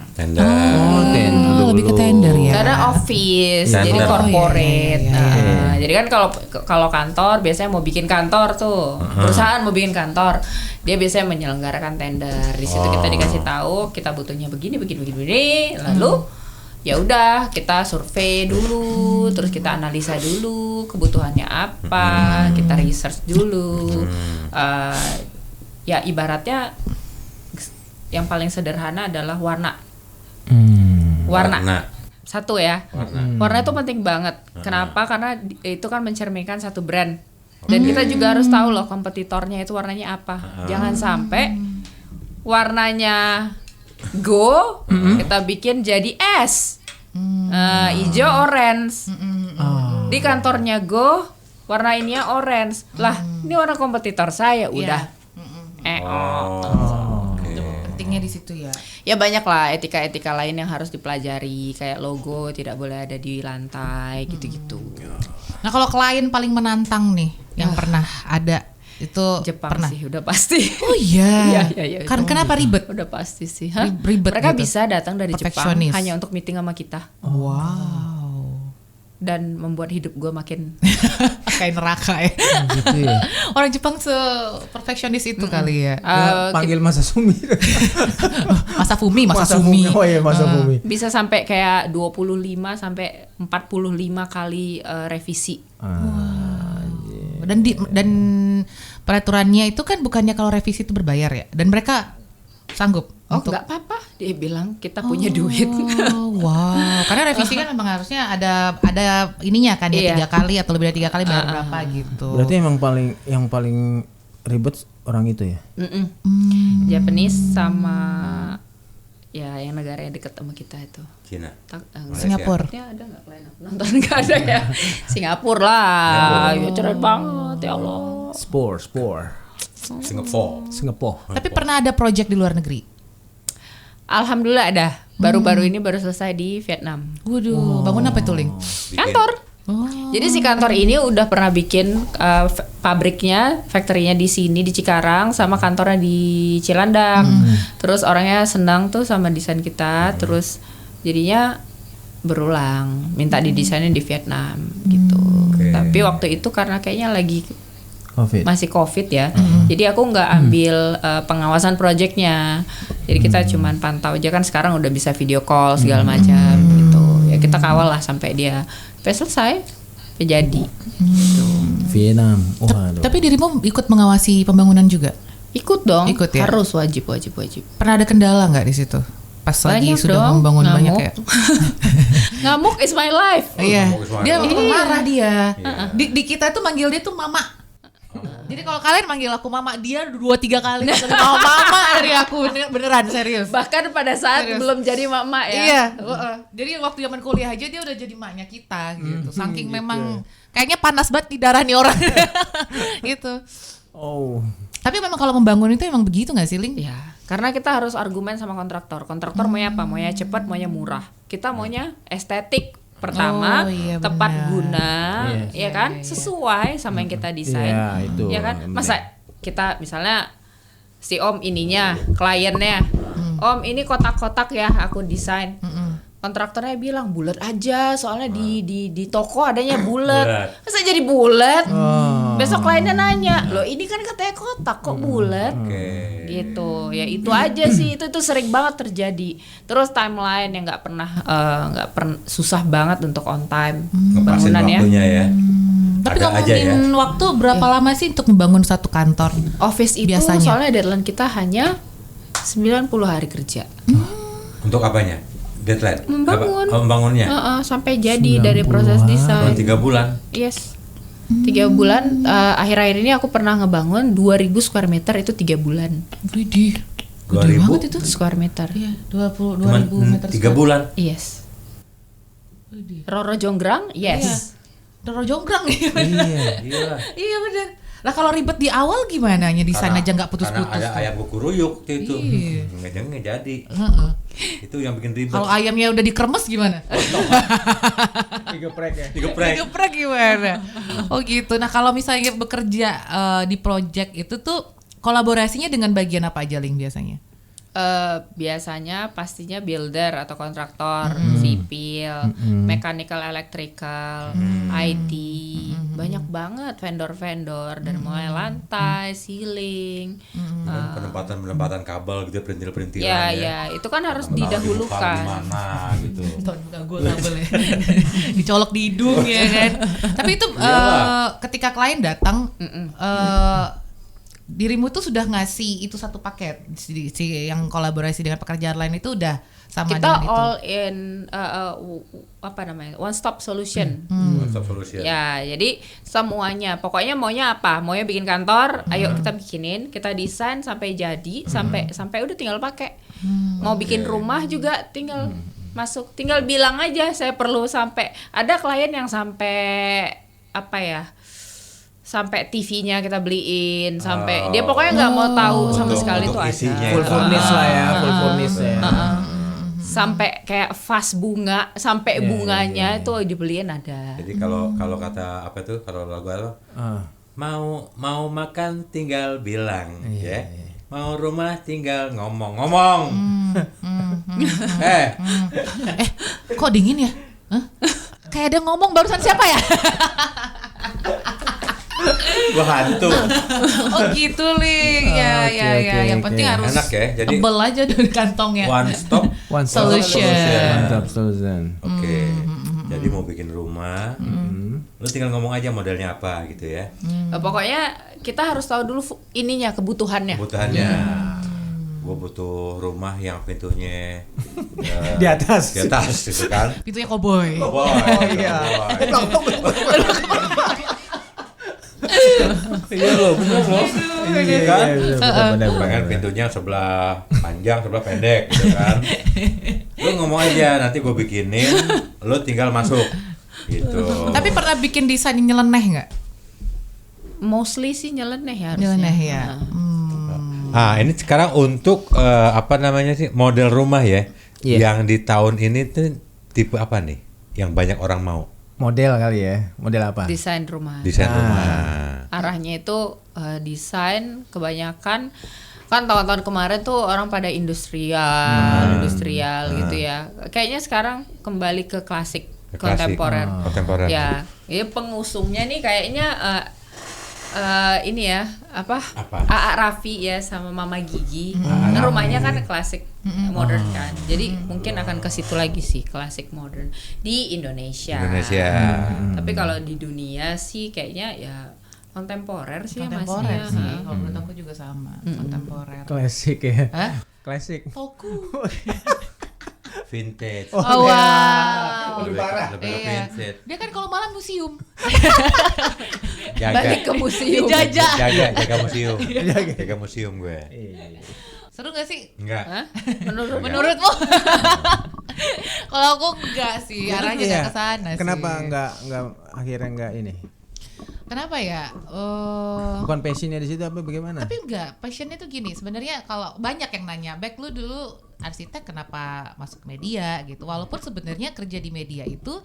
Lebih ke tender ya. Karena office, Tender. jadi corporate. Oh, iya. Jadi kan kalau kantor biasanya mau bikin kantor tuh, perusahaan mau bikin kantor, dia biasanya menyelenggarakan tender. Di situ kita dikasih tahu kita butuhnya begini, lalu ya udah kita survei dulu, terus kita analisa dulu kebutuhannya apa, kita research dulu. Ya ibaratnya yang paling sederhana adalah warna. Satu ya. Warna itu penting banget. Kenapa? Karena itu kan mencerminkan satu brand. Dan kita juga harus tahu loh kompetitornya itu warnanya apa. Jangan sampai warnanya go kita bikin jadi S. Hijau orange. Di kantornya go warna ininya orange. Lah, ini warna kompetitor saya udah. Pentingnya di situ ya. Ya banyak lah etika-etika lain yang harus dipelajari, kayak logo tidak boleh ada di lantai gitu-gitu. Nah, kalau klien paling menantang nih yang pernah ada itu Jepang pernah. sih udah pasti. Oh iya. Iya. Kenapa ribet? Udah pasti sih. Ribet Mereka gitu. bisa datang dari Jepang Perfeksionis. hanya untuk meeting sama kita. Wow. Dan membuat hidup gue makin Kayak neraka ya. Gitu ya. Orang Jepang se-perfeksionis itu kali ya. Panggil Masa Sumi. Masa Fumi. Oh iya, Masa Fumi. bisa sampai kayak 25 sampai 45 kali revisi. Dan peraturannya itu kan bukannya kalau revisi itu berbayar ya. Dan mereka sanggup. Oh nggak apa-apa, dia bilang kita punya duit. Wow, karena revisi kan memang harusnya ada ininya kan ya, 3 kali atau lebih dari 3 kali bayar berapa gitu. Berarti yang paling ribet orang itu ya? Japanese sama ya yang negara yang dekat sama kita itu. Cina. Singapura. Ya ada nggak klien aku nonton? Nggak ada ya. Singapura lah, ya cerah banget ya Allah. Singapore. Tapi pernah ada project di luar negeri? Alhamdulillah ada. Baru-baru ini baru selesai di Vietnam. Waduh, bangun apa itu, Ling? Kantor. Jadi si kantor ini udah pernah bikin pabriknya, factory-nya di sini di Cikarang sama kantornya di Cilandak. Terus orangnya senang tuh sama desain kita, terus jadinya berulang, minta didesainin di Vietnam gitu. Tapi waktu itu karena kayaknya lagi masih COVID ya, jadi aku nggak ambil pengawasan proyeknya. Jadi kita cuman pantau aja, kan sekarang udah bisa video call segala macam gitu. Ya kita kawal lah sampai dia selesai, jadi. Vietnam. Tapi dirimu ikut mengawasi pembangunan juga? Ikut dong. Ikut ya? Harus wajib. Pernah ada kendala nggak di situ? Pas lagi Banyak sudah dong, membangun ngamuk. banyak ya? Ngamuk is my life. Iya, ngamuk is my dia life. marah dia. Iya. Di kita tuh manggil dia tuh mama. Jadi kalau kalian manggil aku mama, dia 2-3 kali mama dari aku, beneran serius. Bahkan pada saat Serius. belum jadi mama ya. Iya, jadi waktu zaman kuliah aja dia udah jadi maknya kita gitu. Saking memang kayaknya panas banget di darah nih orang. Gitu. Oh. Tapi memang kalau membangun itu emang begitu nggak sih, Ling? Ya, karena kita harus argumen sama kontraktor. Kontraktor maunya apa? Maunya cepat, maunya murah. Kita maunya estetik. Pertama, Oh, iya tepat benar. guna, Yes. ya kan? Sesuai sama yang kita desain. Iya, itu. Ya kan? Masa kita misalnya si Om ininya, kliennya, Om ini kotak-kotak ya aku desain. Kontraktornya bilang bulat aja, soalnya di toko adanya bulat. Masa jadi bulat? Besok kliennya nanya, loh ini kan katanya kotak kok bulat? Gitu. Ya itu aja sih, itu sering banget terjadi. Terus timeline yang nggak pernah susah banget untuk on time Ngepasin bangunan ya. waktunya ya. Tapi Ada aja ya. ngomongin waktu berapa lama sih untuk membangun satu kantor? Office itu Biasanya. soalnya deadline kita hanya 90 hari kerja. Untuk apanya? Deadline? Membangun. Membangunnya? Sampai jadi dari proses desain. 3 bulan. Yes. 3 bulan. Akhir-akhir ini aku pernah ngebangun 2000 square meter itu 3 bulan. Widih, gede 2000? banget itu. Square meter. Iya, 20 Cuman 2000 meter 3 bulan. Yes. Roro Jonggrang? Yes. Doro jonggrang ya. Iya. Iya benar. Lah kalau ribet di awal gimana? Desain aja nggak putus-putus. Karena ada ayam buku ruyuk itu. Iya. Nggak jadi. Heeh. Itu yang bikin ribet. Kalau ayamnya udah dikremes gimana? Digeprek ya. Digeprek. Digeprek gimana? Oh gitu. Nah kalau misalnya bekerja di project itu tuh kolaborasinya dengan bagian apa aja, Ling, biasanya? Biasanya pastinya builder atau kontraktor, sipil, mechanical, electrical, IT, banyak banget vendor-vendor dari mulai lantai, ceiling, Penempatan kabel gitu, perintil-perintilan ya itu kan harus Taruh di didahulukan. mana gitu. Gue kabel ya. Dicolok di hidung ya kan. Tapi itu ketika klien datang dirimu tuh sudah ngasih itu satu paket si yang kolaborasi dengan pekerjaan lain itu udah sama Kita dengan itu. all in apa namanya, one stop solution. One stop solution. Ya, jadi semuanya, pokoknya maunya apa? Maunya bikin kantor, ayo kita bikinin, kita desain sampai jadi, sampai udah tinggal pakai. Mau bikin rumah juga tinggal masuk, tinggal bilang aja saya perlu sampai. Ada klien yang sampai apa ya? Sampai TV-nya kita beliin, sampai dia pokoknya nggak mau tahu sama sekali itu ada. Full furnish lah ya, full furnish ya. Sampai kayak vas bunga, sampai bunganya itu dibeliin ada. Jadi kalau kata apa tuh, kalau lagu apa? Mau makan tinggal bilang, ya. Mau rumah tinggal ngomong. Kok dingin ya? Hah? Kayak ada ngomong barusan siapa ya? Gua hantu. Oh gitu, Ling. Ya. Yang penting harus Enak ya, jadi tebel aja dari kantongnya. One stop Solution. Mantap, solution. Oke. Jadi mau bikin rumah, lu tinggal ngomong aja modelnya apa gitu ya. Pokoknya kita harus tahu dulu ininya, kebutuhannya. Kebutuhannya. Gua butuh rumah yang pintunya Di atas. gitu kan. Pintunya koboi. Oh iya. Iya loh, bener loh. Iya kan? Benar. Pintunya sebelah panjang, sebelah pendek gitu kan. Lu ngomong aja, nanti gue bikinin, lu tinggal masuk gitu. Tapi pernah bikin desain yang nyeleneh nggak? Mostly sih nyeleneh ya harusnya. Nyeleneh ya. Ini sekarang untuk apa namanya sih, model rumah ya. Iya. Yang di tahun ini tuh tipe apa nih yang banyak orang mau? Model kali ya. Model apa? Desain rumah. Desain rumah. Arahnya itu desain kebanyakan kan tahun-tahun kemarin tuh orang pada industrial gitu ya. Kayaknya sekarang kembali ke klasik, Klasik. kontemporer. Kontemporer. Ya, ini pengusungnya nih kayaknya ini ya apa? Aa Raffi ya sama Mama Gigi. Kan rumahnya kan klasik modern kan. Jadi mungkin akan ke situ lagi sih, klasik modern di Indonesia. Tapi kalau di dunia sih kayaknya ya kontemporer sih Kontemporer ya sih. masnya. Kalau menurut aku juga sama, kontemporer. Klasik ya. Hah? Klasik. Toku. Vintage. Oh, wow. Lebih Iya. vintage. Dia kan kalau malam museum. Balik ke museum. Dijajah. Jaga museum. Jaga museum gue. Seru gak sih? Enggak. Hah? Menurutmu? Kalau aku enggak sih, arahnya Iya. enggak ke sana sih. Kenapa enggak akhirnya enggak ini? Kenapa ya? Bukan passionnya di situ apa bagaimana? Tapi enggak, passionnya tuh gini. Sebenarnya kalau banyak yang nanya, "Bek, lu dulu arsitek kenapa masuk media?" gitu. Walaupun sebenarnya kerja di media itu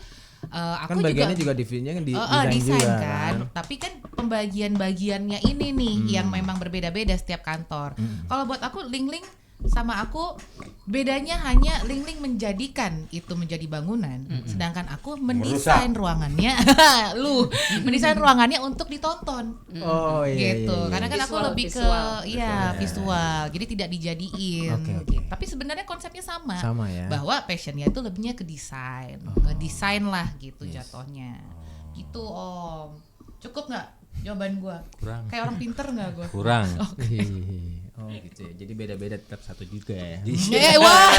aku Kan bagiannya juga divisinya kan desain juga kan. Tapi kan pembagian-bagiannya ini nih yang memang berbeda-beda setiap kantor. Kalau buat aku Ling-Ling sama aku bedanya hanya Ling-Ling menjadikan itu menjadi bangunan, sedangkan aku mendesain ruangannya. Mendesain ruangannya untuk ditonton. Oh iya. Gitu. Karena kan aku Visual, lebih ke visual. Jadi tidak dijadiin. Oke. Tapi sebenarnya konsepnya sama. Sama ya. Bahwa passionnya itu lebihnya ke desain. Ngedesain lah gitu jatuhnya. Gitu Om. Cukup nggak jawaban gua? Kurang. Kayak orang pinter nggak gua? Kurang. Oh gitu ya. Jadi beda-beda tetap satu juga ya. Wah,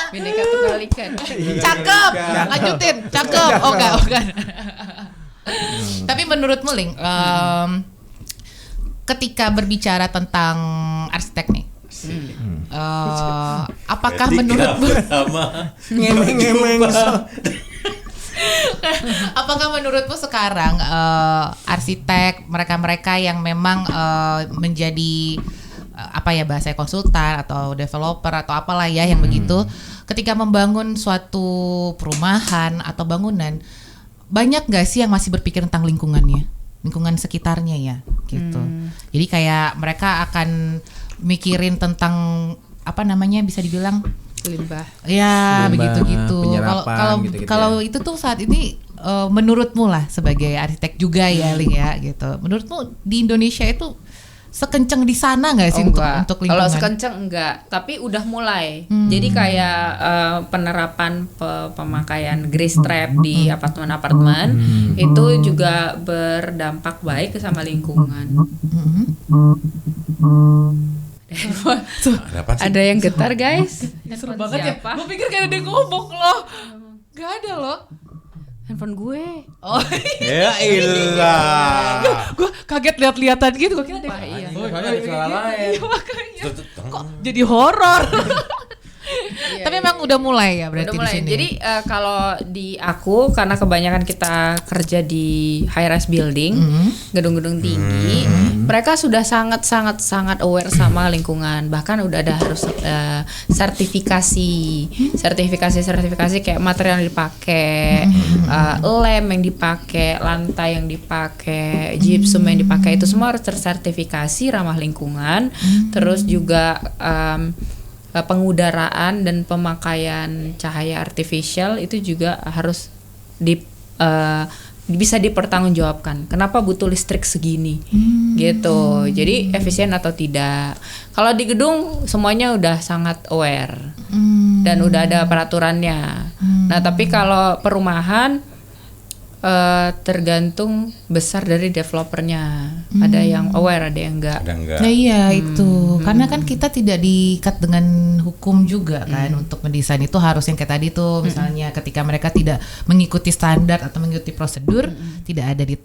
Bineka Tunggal Ika. cakep. Lanjutin, cakep. Oh enggak. Tapi menurutmu Ling, ketika berbicara tentang arsitek nih, apakah menurutmu Ngemeng-ngemeng. apakah menurutmu sekarang arsitek mereka yang memang menjadi apa ya bahasa konsultan atau developer atau apalah ya yang begitu, ketika membangun suatu perumahan atau bangunan, banyak gak sih yang masih berpikir tentang lingkungan sekitarnya ya gitu. Jadi kayak mereka akan mikirin tentang apa namanya, bisa dibilang Limbah. ya Limbah, begitu gitu. penyerapan gitu-gitu Kalau itu tuh saat ini menurutmu lah sebagai arsitek juga ya Ling ya gitu. Menurutmu di Indonesia itu sekenceng di sana nggak sih untuk lingkungan? Kalau sekenceng enggak, tapi udah mulai. Jadi kayak penerapan pemakaian grease trap di apartemen-apartemen itu juga berdampak baik sama lingkungan. Ada yang getar guys. Seru Handphone banget siapa? ya. Gue pikir kayak ada yang ngomong loh. Gak ada loh. Handphone gue. Oh Ya ilah. gue kaget lihat-lihatan gitu. Gue kira ada Iya. Oh, soalnya ada suara lain. Iya, makanya. Kok jadi horor? Tapi emang udah mulai ya berarti Udah mulai. di sini. Jadi kalau di aku karena kebanyakan kita kerja di high rise building, gedung-gedung tinggi, mereka sudah sangat aware sama lingkungan. Bahkan udah ada harus sertifikasi kayak material yang dipakai, lem yang dipakai, lantai yang dipakai, gypsum yang dipakai, itu semua harus tersertifikasi ramah lingkungan. Terus juga pengudaraan dan pemakaian cahaya artifisial itu juga harus bisa dipertanggungjawabkan. Kenapa butuh listrik segini? Gitu. Jadi efisien atau tidak. Kalau di gedung semuanya udah sangat aware. Dan udah ada peraturannya. Nah, tapi kalau perumahan Tergantung besar dari developernya. Ada yang aware, ada yang enggak. Nah iya itu, karena kan kita tidak diikat dengan hukum juga kan untuk mendesain itu harus yang kayak tadi tuh misalnya ketika mereka tidak mengikuti standar atau mengikuti prosedur tidak ada di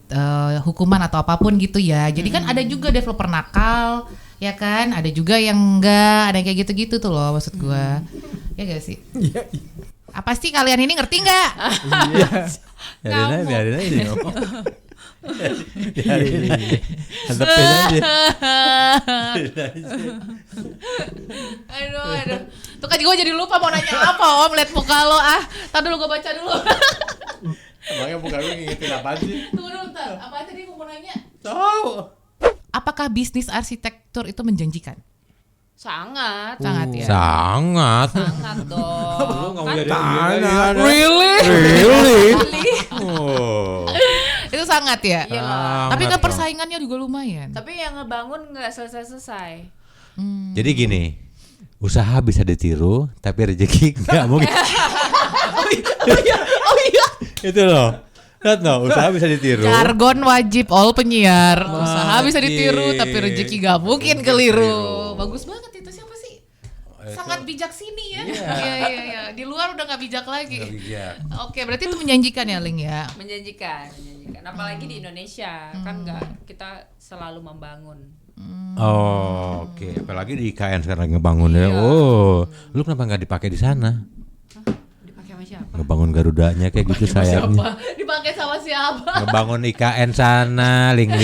hukuman atau apapun gitu ya. Jadi kan ada juga developer nakal ya kan, ada juga yang enggak, ada yang kayak gitu-gitu tuh loh maksud gua. Ya gak sih? Iya. Apa sih kalian ini ngerti nggak? Biarin aja dia ngomong. Biarin aja. Hantepin aja. Aduh. Tuh kan gue jadi lupa mau nanya apa Om, liat muka lo Tar dulu gue baca dulu. Emangnya muka gue ngingetin apaan sih? Tunggu dulu ntar, apa tadi gue mau nanya? Tahu. Apakah bisnis arsitektur itu menjanjikan? Sangat ya. Sangat dong. Lu nggak mau jadi Really? Oh. Itu sangat ya. Iya. Tapi kan persaingannya juga lumayan. Tapi yang ngebangun nggak selesai. Jadi gini, usaha bisa ditiru, tapi rezeki nggak mungkin. Oh iya. Itu loh. Lihat no, usaha bisa ditiru. Jargon wajib all penyiar. Usaha bisa ditiru, tapi rezeki gak mungkin keliru. Bagus banget itu, siapa sih? Sangat bijak sini ya. Iya. Di luar udah gak bijak lagi. Oke, berarti itu menjanjikan ya Ling ya. Menjanjikan. Apalagi di Indonesia kan nggak kita selalu membangun. Oh, oke. Apalagi di IKN sekarang ngebangun ya. Oh, lu kenapa nggak dipakai di sana? Dipakai sama siapa? Ngebangun Garudanya kayak gitu sayapnya. Dipakai sama siapa? Ngebangun IKN sana, Ling.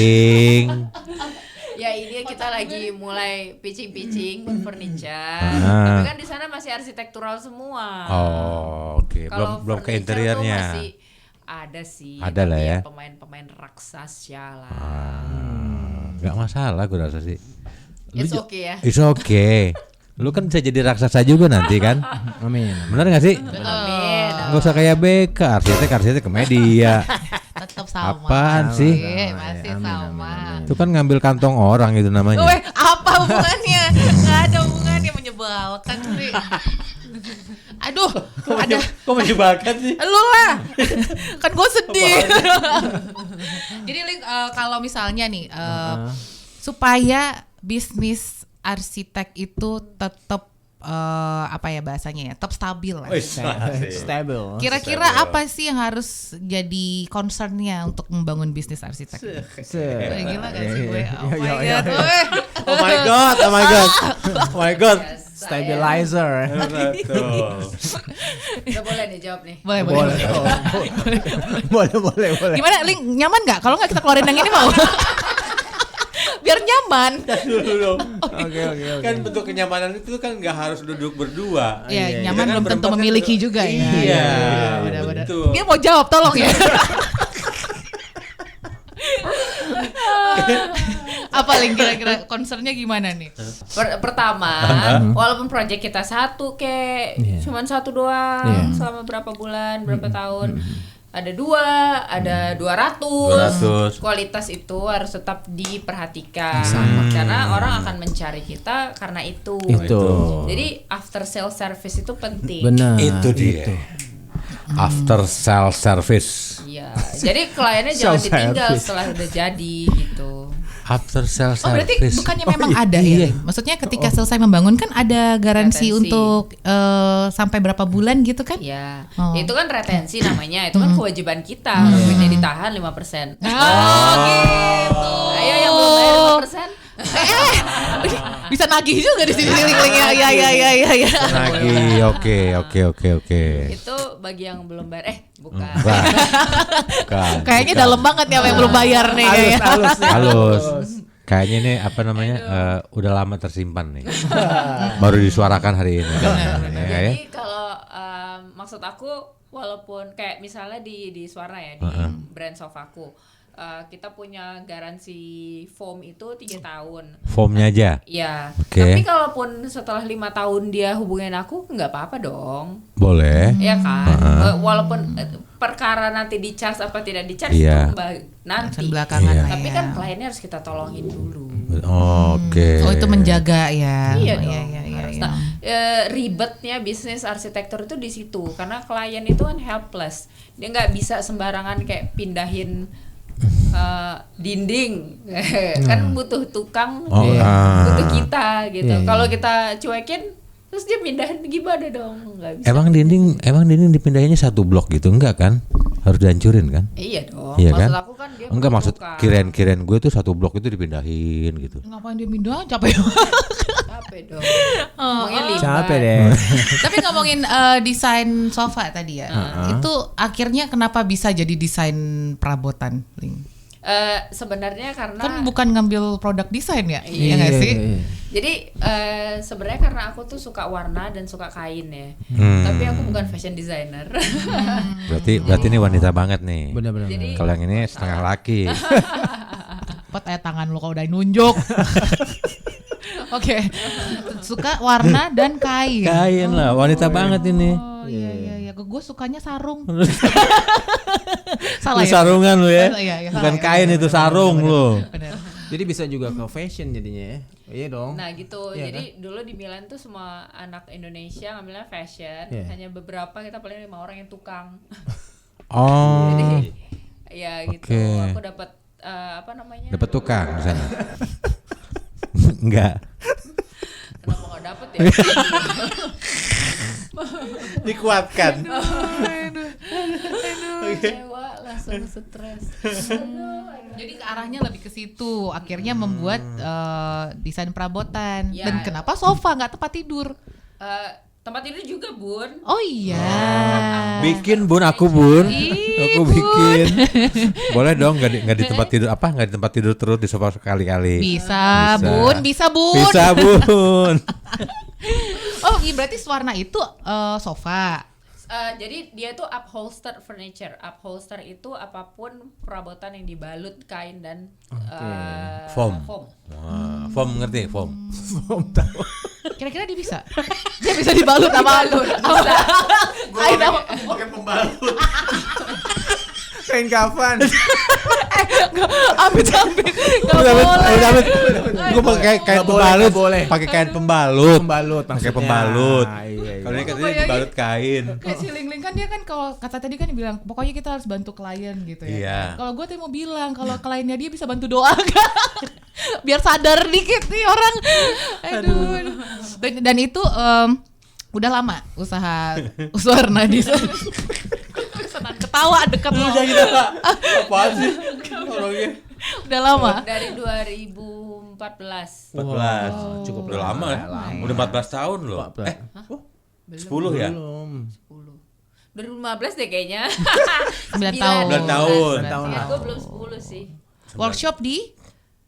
Ya ini kita lagi mulai pitching furniture. Tapi kan di sana masih arsitektural semua. Oh, oke. Belum ke interiornya. Masih ada sih. Ada lah ya. Pemain raksasa lah. Nggak masalah gue rasa sih. It's okay ya. It's okay. Lu kan bisa jadi raksasa juga nanti kan? Amin. Benar nggak sih? Amin. Nggak usah kayak BK, arsitek media. Tetap sama. Apaan sih? Masih sama. Itu kan ngambil kantong orang itu namanya. Weh, apa hubungannya? Nggak ada hubungannya, menyebalkan sih. Aduh, ada. Kok menyebalkan sih? Lu lah. Kan gue sedih. Jadi Ling, kalau misalnya nih supaya bisnis arsitek itu tetap apa ya bahasanya ya, tetap stabil lah. Stabil. Kira-kira apa sih yang harus jadi concernnya untuk membangun bisnis arsitek? Gila gak sih gue? Oh my god. Stabilizer. Udah boleh nih jawab nih. Boleh. Gimana Ling, nyaman nggak? Kalau nggak kita keluarin yang ini mau? Biar nyaman. Oke. Kan bentuk kenyamanan itu kan nggak harus duduk berdua. Ya, nyaman belum tentu memiliki juga ya. Iya, betul. Dia mau jawab, tolong ya. Apa Ling, kira-kira concernnya gimana nih? Pertama, walaupun project kita satu cuman satu doang selama berapa bulan, berapa tahun. Ada 2, ada 200. Kualitas itu harus tetap diperhatikan. Karena orang akan mencari kita karena itu. Jadi after sale service itu penting. Benar. Itu dia. After sale service. Iya. Jadi kliennya jangan ditinggal setelah udah jadi gitu. After sale service. Oh berarti bukannya memang ada ya? Maksudnya ketika selesai membangun kan ada garansi untuk sampai berapa bulan gitu kan? Iya. Itu kan retensi namanya. Itu kan kewajiban kita. Duitnya ditahan 5%. Oh gitu. Ayo yang belum bayar 5%. Bisa nagih juga di sini Ling. Ya. Nagih. Oke. Itu bagi yang belum bayar. Bukan. Kayaknya dalam banget ya yang belum bayar nih kayaknya. Halus. Kayaknya ini apa namanya udah lama tersimpan nih. Baru disuarakan hari ini. Jadi kalau maksud aku walaupun kayak misalnya di Suara ya di brand sofaku. Kita punya garansi foam itu 3 tahun. Foamnya aja? Iya. Okay. Tapi kalaupun setelah 5 tahun dia hubungin aku, nggak apa-apa dong. Boleh. Iya kan. Walaupun perkara nanti di-charge apa tidak di-charge itu nanti. Belakangan. Tapi kan kliennya harus kita tolongin dulu. Oke. Oh itu menjaga ya. Iya dong. Iya. Nah, ribetnya bisnis arsitektur itu di situ, karena klien itu kan helpless, dia nggak bisa sembarangan kayak pindahin dinding kan butuh tukang, butuh kita gitu. Kalau kita cuekin terus dia pindahin gimana dong, nggak bisa. Emang dinding dipindahinnya satu blok gitu enggak kan? Harus dihancurin kan? Iya dong. Iya maksud kan? aku kan dia enggak, maksud tukang. kirain gue tuh satu blok itu dipindahin gitu. Ngapain dia pindah? Capek. Capek dong. Ngomongin limbah. Capek deh. Tapi ngomongin desain sofa tadi ya, itu akhirnya kenapa bisa jadi desain perabotan, Ling? Sebenarnya karena Kan bukan ngambil produk desain ya, iya nggak sih? Iya. Jadi sebenarnya karena aku tuh suka warna dan suka kain ya, tapi aku bukan fashion designer. Berarti ini wanita banget nih. Benar-benar. Jadi Kalau yang ini setengah laki. Cepet tangan lu kalau udah nunjuk. Oke, suka warna dan kain. Kain lah, wanita banget ini. Oh iya, gue sukanya sarung. Salah Lu ya? sarungan lu ya. Iya, Bukan salah ya. kain itu sarung lu. Bener. Jadi bisa juga ke fashion jadinya ya. Iya dong. Nah gitu, Iya jadi dulu di Milan tuh semua anak Indonesia ngambilnya fashion, Iya. hanya beberapa, kita paling 5 orang yang tukang. Oh. Jadi ya gitu, Oke. aku dapat apa namanya? Dapat tukang di sana. Enggak. Kenapa nggak dapet ya? Dikuatkan. Kecewa, langsung stres. Jadi ke arahnya lebih ke situ, akhirnya membuat desain perabotan. Ya. Dan kenapa sofa nggak tempat tidur? Tempat tidur juga, Bun. Oh iya. Bikin Bun, aku Bun. Ih, Aku Bun. bikin. Boleh dong nggak di tempat tidur apa? Nggak di tempat tidur terus di sofa sekali-kali. Bisa, Bun. Bisa Bun. Oh, berarti warna itu sofa. Jadi dia tuh upholster furniture. Upholster itu apapun perabotan yang dibalut kain dan Foam. Wah, foam ngerti? Foam. Kira-kira dia bisa? Dia bisa dibalut apa? Kain apa? Pakai pembalut. Kain kafan. Amit-amit. Nggak boleh. Gue pakai kain Nggak boleh, pembalut. nggak boleh. Pakai kain pembalut. Pembalut Pakai maksudnya. pembalut. Iya. Kalau ini katanya Bayangin. dibalut kain. Kayak si Ling kan dia kan kalau kata tadi kan bilang pokoknya kita harus bantu klien gitu ya. Iya. Kalau gue tuh mau bilang kalau kliennya dia bisa bantu doa kan. Biar sadar dikit nih orang. Aduh. Dan itu udah lama usaha warna desain. Senang ketawa dekat lo. Apaan sih? Orangnya. Udah lama. Dari 2014. 14. Cukup udah lama ya. Udah 14 tahun loh. 10 ya? Belum. 2015 deh kayaknya. 9 tahun. 9 tahun. Ya, gue belum 10 sih. Workshop di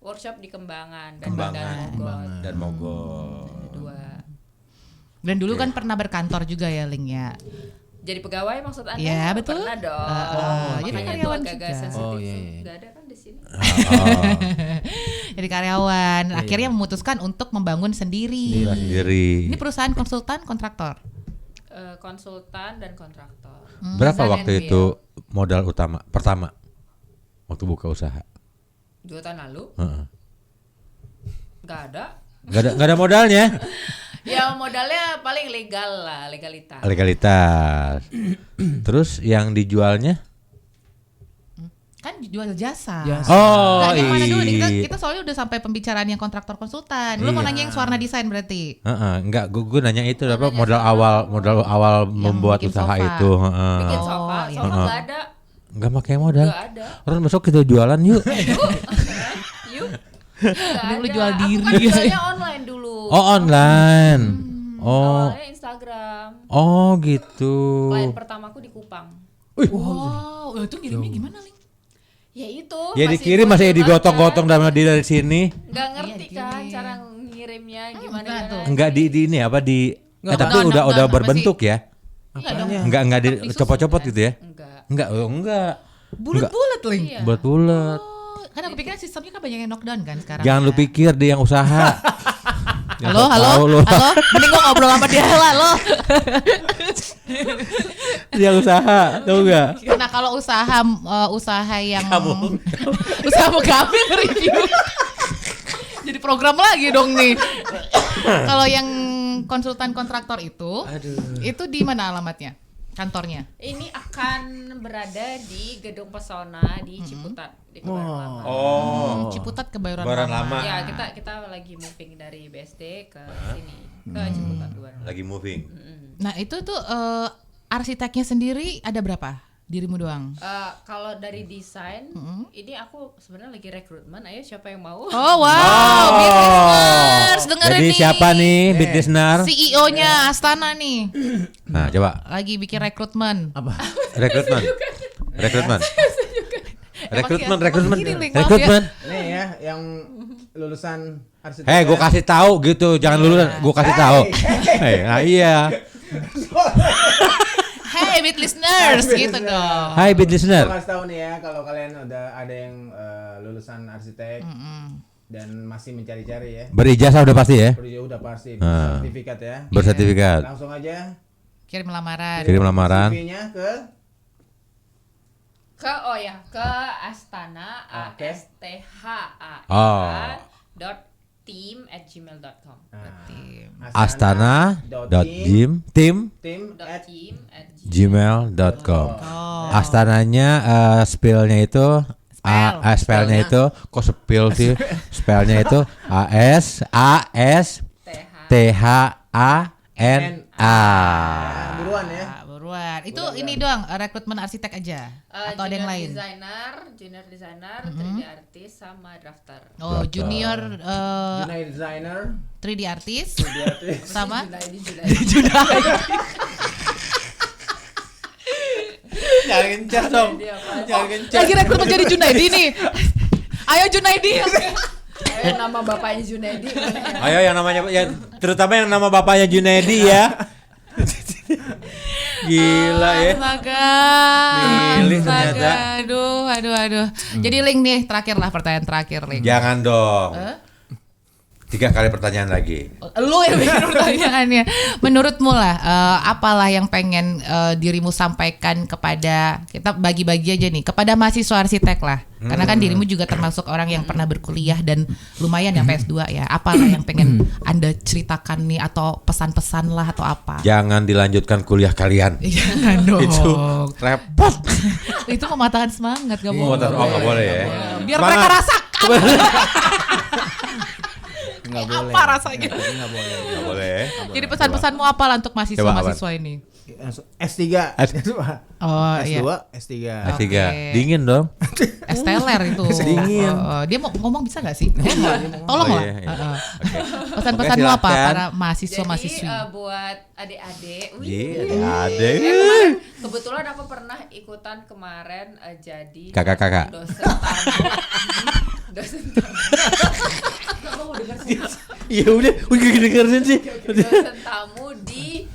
Workshop di Kembangan Kembangan dan dan Mogok. 2. dan dulu kan pernah berkantor juga ya Ling ya. Jadi pegawai maksud Anda? Iya, betul. Pernah dong. jadi Makanya karyawan itu agak-agak juga. sensitif. Oh, iya, iya. Gak ada kan di sini. Jadi karyawan. Akhirnya memutuskan untuk membangun sendiri. Sendiri. Ini perusahaan konsultan kontraktor. Konsultan dan kontraktor. Berapa Design waktu and itu modal utama pertama waktu buka usaha? 2 tahun lalu? Heeh. Gak ada. Nggak ada modalnya. Ya modalnya paling legal lah, legalitas. Legalitas. Terus yang dijualnya? Kan jual jasa. Oh Nah, yang mana dulu nih? iya. Kita soalnya udah sampai pembicaraan yang kontraktor konsultan. Lu mau nanya yang warna desain berarti? Enggak, gue nanya itu apa modal awal membuat bikin usaha sofa. itu. Bikin sofa, iya. sofa gak ada. Enggak pakai modal. Gak ada. Orang besok kita jualan yuk. Yuk. Gak Dulu ada. jual Aku diri. kan jualnya online dulu. Oh online. Oh, Awalnya Instagram. oh gitu. Klien pertamaku di Kupang. Wow, itu ngirimnya gimana Ling? Ya itu. Ya dikirim masih digotong-gotong dari sini. Gak ngerti Iya, kan dikirim. cara ngirimnya gimana. enggak tuh. Enggak di ini apa di tapi Enggak, udah enggak, berbentuk ya. Enggak dong. Enggak dicopot-copot gitu ya. Enggak. Enggak. Bulat-bulat Ling. Iya. Bulat-bulat. Oh, kan aku pikir sistemnya kan banyak yang knockdown kan sekarang. Jangan lu pikir dia yang usaha. Halo, Tahu halo, lu. halo. Mending gua ngobrol sama dia lah, lo. Dia usaha, tahu enggak? Nah kalau usaha yang usahamu kami review. Jadi program lagi dong nih. Kalau yang konsultan kontraktor itu di mana alamatnya? Kantornya? Ini akan berada di Gedung Pesona di Ciputat di Kebayoran Lama. Ciputat Kebayoran Kebayoran Lama. Lama. Ya, kita lagi moving dari BSD ke sini, ke Ciputat Kebayoran Lama. Lagi moving. Nah, itu tuh arsiteknya sendiri ada berapa? Dirimu doang? Kalau dari desain, ini aku sebenarnya lagi rekrutmen. Ayo siapa yang mau? Oh wow, business dengerin Jadi nih. siapa nih businessner? CEO-nya Astana nih. Nah, coba Lagi bikin rekrutmen. Apa? rekrutmen. Nih ya, yang lulusan arsitek. Gue kasih tahu gitu, jangan lulusan, gue kasih tahu. Nah iya. Hey beat listeners gitu dong. Hai beat Gua listener. kasih tahu nih ya, kalau kalian udah ada yang lulusan arsitek dan masih mencari-cari ya. Berijazah udah pasti ya. Udah pasti Ah. sertifikat ya. Bersertifikat. Langsung aja Kirim lamaran. Kirim lamaran. CV-nya ke ke Astana Oke. @team@gmail.com. Astana.gym tim@gmail.com. Astananya spellnya itu spellnya itu kok spill sih? Spellnya itu ASTHANA. Buruan ya. Buruan. Itu ini doang rekrutmen arsitek aja atau ada yang lain? Junior designer, 3D artist sama drafter. Oh, junior Junior designer, 3D artist artis. sama Jangan gencar dong. Jangan gencar. lagi rekrutmen jadi Junaidi nih. Ayo Junaidi. Ayo nama bapaknya Junaidi. Ayo yang namanya ya, terutama yang nama bapaknya Junaidi ya. Gila ya. Astaga. Milih Astaga. ternyata. Aduh. Jadi Link nih terakhir lah, pertanyaan terakhir Link. Jangan dong. 3 kali pertanyaan lagi. Lu yang bikin pertanyaannya. Menurutmu lah, apalah yang pengen dirimu sampaikan kepada, kita bagi-bagi aja nih, kepada mahasiswa arsitek lah. Karena kan dirimu juga termasuk orang yang pernah berkuliah dan lumayan ya PS2 ya. Apalah yang pengen Anda ceritakan nih, atau pesan-pesan lah atau apa? Jangan dilanjutkan kuliah kalian. Jangan dong. Itu repot. Itu mematahkan semangat, gak boleh. Nggak boleh ya. Biar Semangat. mereka rasakan. Enggak boleh. Apa rasanya? Enggak boleh. Nggak boleh. Jadi pesan-pesanmu apa lah untuk mahasiswa-mahasiswa ini? S3. Oh S2, iya. S3. S3. Oke. Dingin dong. Esteller itu. Dingin. Dia mau ngomong bisa gak sih? Tolong lah. iya. Pesan-pesanmu Oke, apa silakan. para mahasiswa-mahasiswi? Jadi buat adik-adik, Ada. kebetulan aku pernah ikutan kemarin jadi Kakak-kakak. dosen tamu. Dosen tamu. Kamu mau denger sih? Ya udah dengerin sih. Dosen tamu di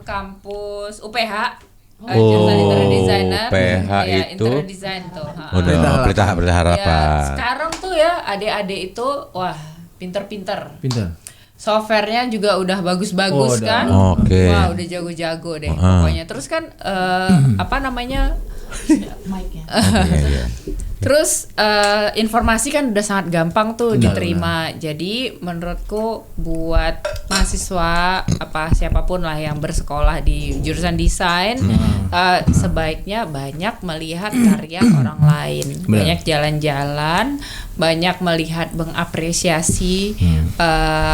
kampus UPH. Jurusan interior designer. UPH ya, itu interior design tuh. Udah Pelita Ya, Harapan. sekarang tuh ya adik-adik itu wah pinter-pinter. Pintar. Softwarenya juga udah bagus-bagus Oh, udah. kan. Oke. Wah, udah jago-jago deh pokoknya. Terus kan apa namanya? Mic-nya. Iya. Terus informasi kan udah sangat gampang tuh diterima. Jadi menurutku buat mahasiswa apa siapapun lah yang bersekolah di jurusan desain sebaiknya banyak melihat karya orang lain, banyak jalan-jalan, banyak melihat mengapresiasi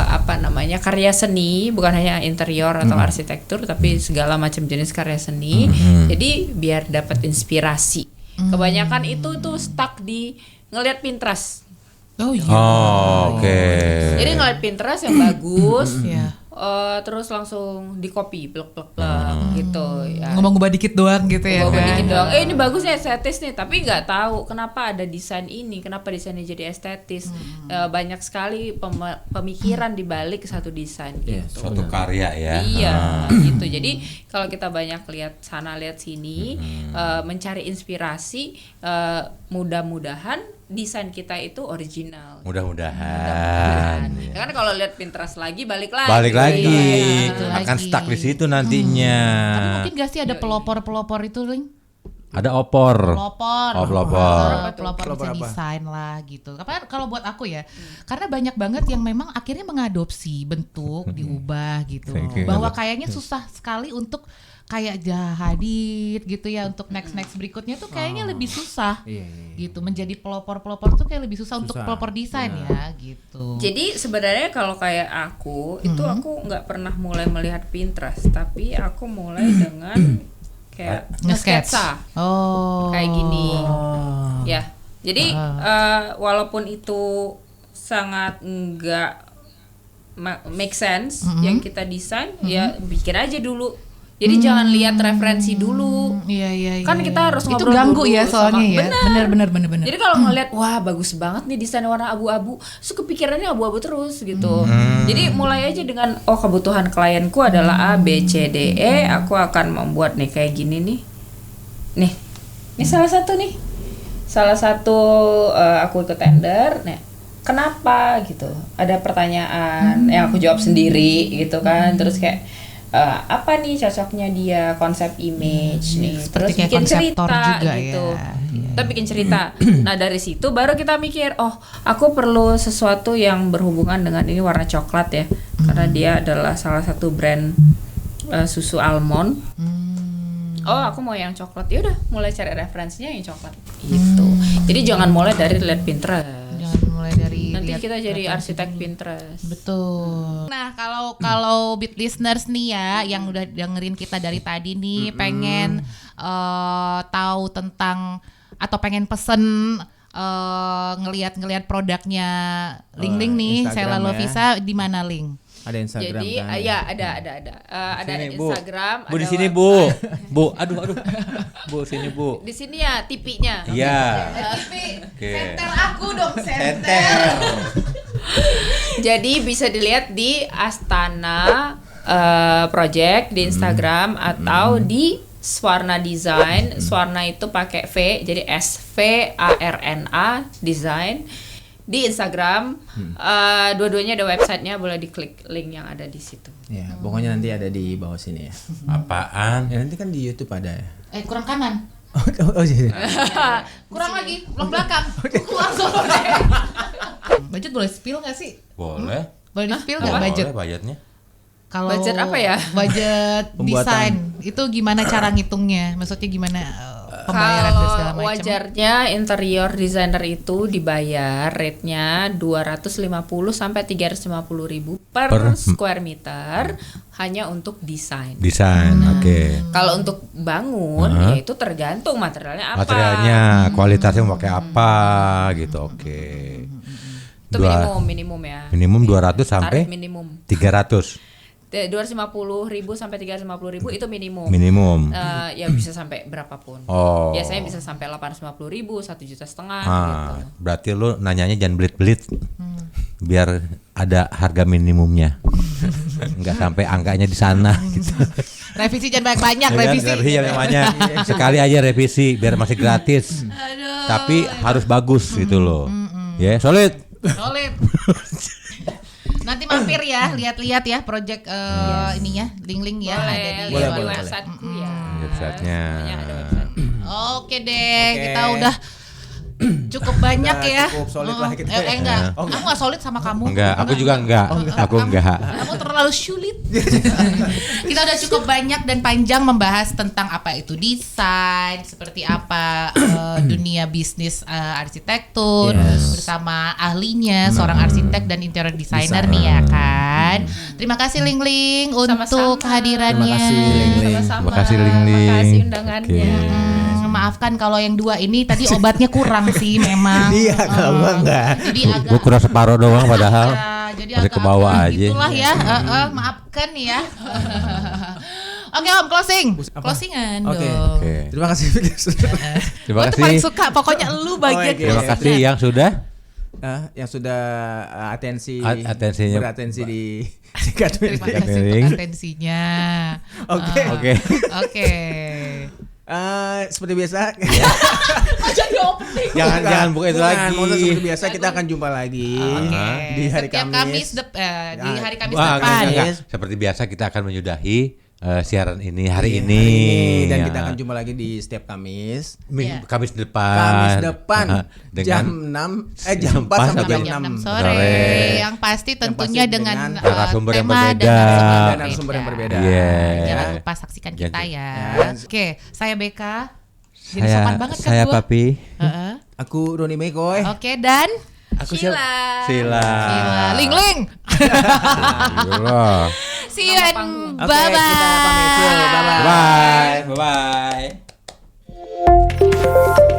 apa namanya karya seni, bukan hanya interior atau arsitektur tapi segala macam jenis karya seni. Jadi biar dapat inspirasi. Kebanyakan itu tuh stuck di ngelihat Pinterest. Oh iya. Oh, oke. Jadi ngeliat Pinterest yang bagus, Iya. terus langsung di copy, plek gitu. Ya. Ngubah-ngubah dikit doang gitu ya. Ngubah kan? dikit doang. Ini bagus nih estetis nih, tapi nggak tahu kenapa ada desain ini, kenapa desainnya jadi estetis. Banyak sekali pemikiran di balik satu desain gitu. Suatu karya ya. Iya, gitu. Jadi kalau kita banyak lihat sana lihat sini, mencari inspirasi, mudah-mudahan desain kita itu original. Mudah-mudahan. Ya kan kalau lihat Pinterest lagi balik lagi. Balik lagi. Iya, Akan lagi. stuck di situ nantinya. Tapi mungkin gak sih ada pelopor-pelopor itu, Ling? Ada opor. Pelopor. Pelopor. Pelopor bisa Pelopor apa? desain lah gitu. Apa kalau buat aku ya, karena banyak banget yang memang akhirnya mengadopsi bentuk diubah gitu. Thank you. Bahwa kayaknya susah sekali untuk kayak Hadid gitu ya, untuk next berikutnya tuh kayaknya lebih susah. Gitu. Menjadi pelopor tuh kayak lebih susah untuk pelopor desain ya gitu. Jadi sebenarnya kalau kayak aku itu aku nggak pernah mulai melihat Pinterest, tapi aku mulai dengan kayak ngesketsa kayak gini ya. Jadi walaupun itu sangat enggak make sense yang kita desain, ya bikin aja dulu. Jadi jangan lihat referensi dulu. Iya. Kan kita harus itu ngobrol ganggu dulu ya soalnya sama, ya. Bener. Jadi kalau ngeliat wah bagus banget nih desain warna abu-abu, so kepikirannya abu-abu terus gitu. Jadi mulai aja dengan kebutuhan klienku adalah A, B, C, D, E. Aku akan membuat nih kayak gini nih. Ini salah satu nih. Salah satu aku ikut tender. Nah, kenapa gitu? Ada pertanyaan yang aku jawab sendiri gitu kan. Terus kayak apa nih cocoknya dia, konsep image nih, seperti terus kayak bikin konseptor cerita juga gitu. ya. Kita bikin cerita. Nah dari situ baru kita mikir, oh aku perlu sesuatu yang berhubungan dengan ini warna coklat ya, karena dia adalah salah satu brand susu almond. Oh aku mau yang coklat, ya udah mulai cari referensinya yang coklat gitu. Jadi jangan mulai dari lihat Pinterest. Jangan mulai dari Nanti lihat kita jadi referensi arsitek dulu. Pinterest. Betul. Nah, kalau Beat listeners nih ya yang udah dengerin kita dari tadi nih pengen tahu tentang atau pengen pesen ngelihat produknya Ling nih, Sela Instagram Lovisa di mana Ling? Ada Instagram Jadi kan? ya ada Sini, Bu. Instagram, Bu di ada sini, website. Bu. Aduh. Bu sini, Bu. Di sini ya TV-nya. Iya. Oke. Center aku dong, Jadi bisa dilihat di Astana Project di Instagram atau di Swarna Design. Swarna itu pakai V, jadi SVARNA Design di Instagram. Dua-duanya ada websitenya, boleh diklik link yang ada di situ. Ya, pokoknya nanti ada di bawah sini ya. Apaan? Ya nanti kan di YouTube ada ya. Kurang kanan. Iya. Kurang lagi, belakang. Keluar solo deh. Budget boleh spill nggak sih? Boleh. Boleh di spill nggak budget? Boleh budgetnya. Kalau Budget apa ya? Budget desain itu gimana cara ngitungnya? Maksudnya gimana pembayaran dan segala Kalau macam? wajarnya interior designer itu dibayar rate-nya 250 sampai 350 ribu per square meter hanya untuk desain. Desain, oke. Kalau untuk bangun ya itu tergantung materialnya apa. Materialnya, kualitasnya mau pakai apa gitu, oke. Itu minimum ya. Minimum 200 sampai Tarif minimum. 300 250 ribu sampai 350 ribu itu minimum. minimum. Ya bisa sampai berapapun. Oh. Biasanya bisa sampai 850 ribu, 1,5 juta gitu. Berarti lu nanyanya jangan belit-belit. Biar ada harga minimumnya. Enggak sampai angkanya di sana gitu. Revisi jangan banyak-banyak, revisi. Yang banyak. Sekali aja revisi biar masih gratis. Tapi harus bagus gitu loh. Ya, solid. Nanti mampir ya, lihat-lihat ya project ininya, link-link ya ada di Boleh. Websiteku ya. Websitenya. Ada website. Oke deh, kita udah cukup banyak Udah ya. cukup solid lah kita. Enggak. Aku nggak solid sama kamu. Enggak, aku juga enggak. Aku enggak. Kamu terlalu sulit. Kita udah cukup banyak dan panjang membahas tentang apa itu desain, seperti apa dunia bisnis arsitektur bersama ahlinya, seorang arsitek dan interior designer nih ya kan. Terima kasih Ling Ling untuk kehadirannya. Terima kasih, Ling Ling. Sama-sama. Terima kasih, Ling Ling. Terima kasih undangannya. Maafkan kalau yang dua ini tadi obatnya kurang sih memang. Iya, kalau gua enggak. Jadi agak Gue kurang separuh doang padahal. jadi Masih agak ke bawah aja. Itulah ya. Maafkan ya. Oke Om, closingan Oke. dong. Oke. Terima kasih. Terima Gue tuh paling kasih. suka, pokoknya lu bagian Oke. Terima kasih yang sudah Yang sudah atensinya. beratensi di Singkat Terima Media. kasih untuk atensinya. Oke. Oke. Oke. Seperti biasa. Jadi opening. Jangan buka itu lagi. Maksudnya seperti biasa kita akan jumpa lagi di hari Setiap Kamis. di hari Kamis Wah, depan. enggak. Seperti biasa kita akan menyudahi siaran ini hari Iya, ini. dan Ya. kita akan jumpa lagi di setiap Kamis. Kamis depan. Kamis depan dengan jam 4 sampai jam jam 6 6 sore. Yang pasti tentunya dengan narasumber yang tema berbeda. dan narasumber yang berbeda. Iya. Jangan lupa saksikan kita ya. Oke, saya Beka. Jadi Saya sopan banget kan saya gua? Papi. Heeh. Aku Roni Mekoy. Oke, dan Aku Sheila. Sila. Ling. Gila. See you and Oke, bye-bye. kita pamit. Bye-bye. Bye. Bye.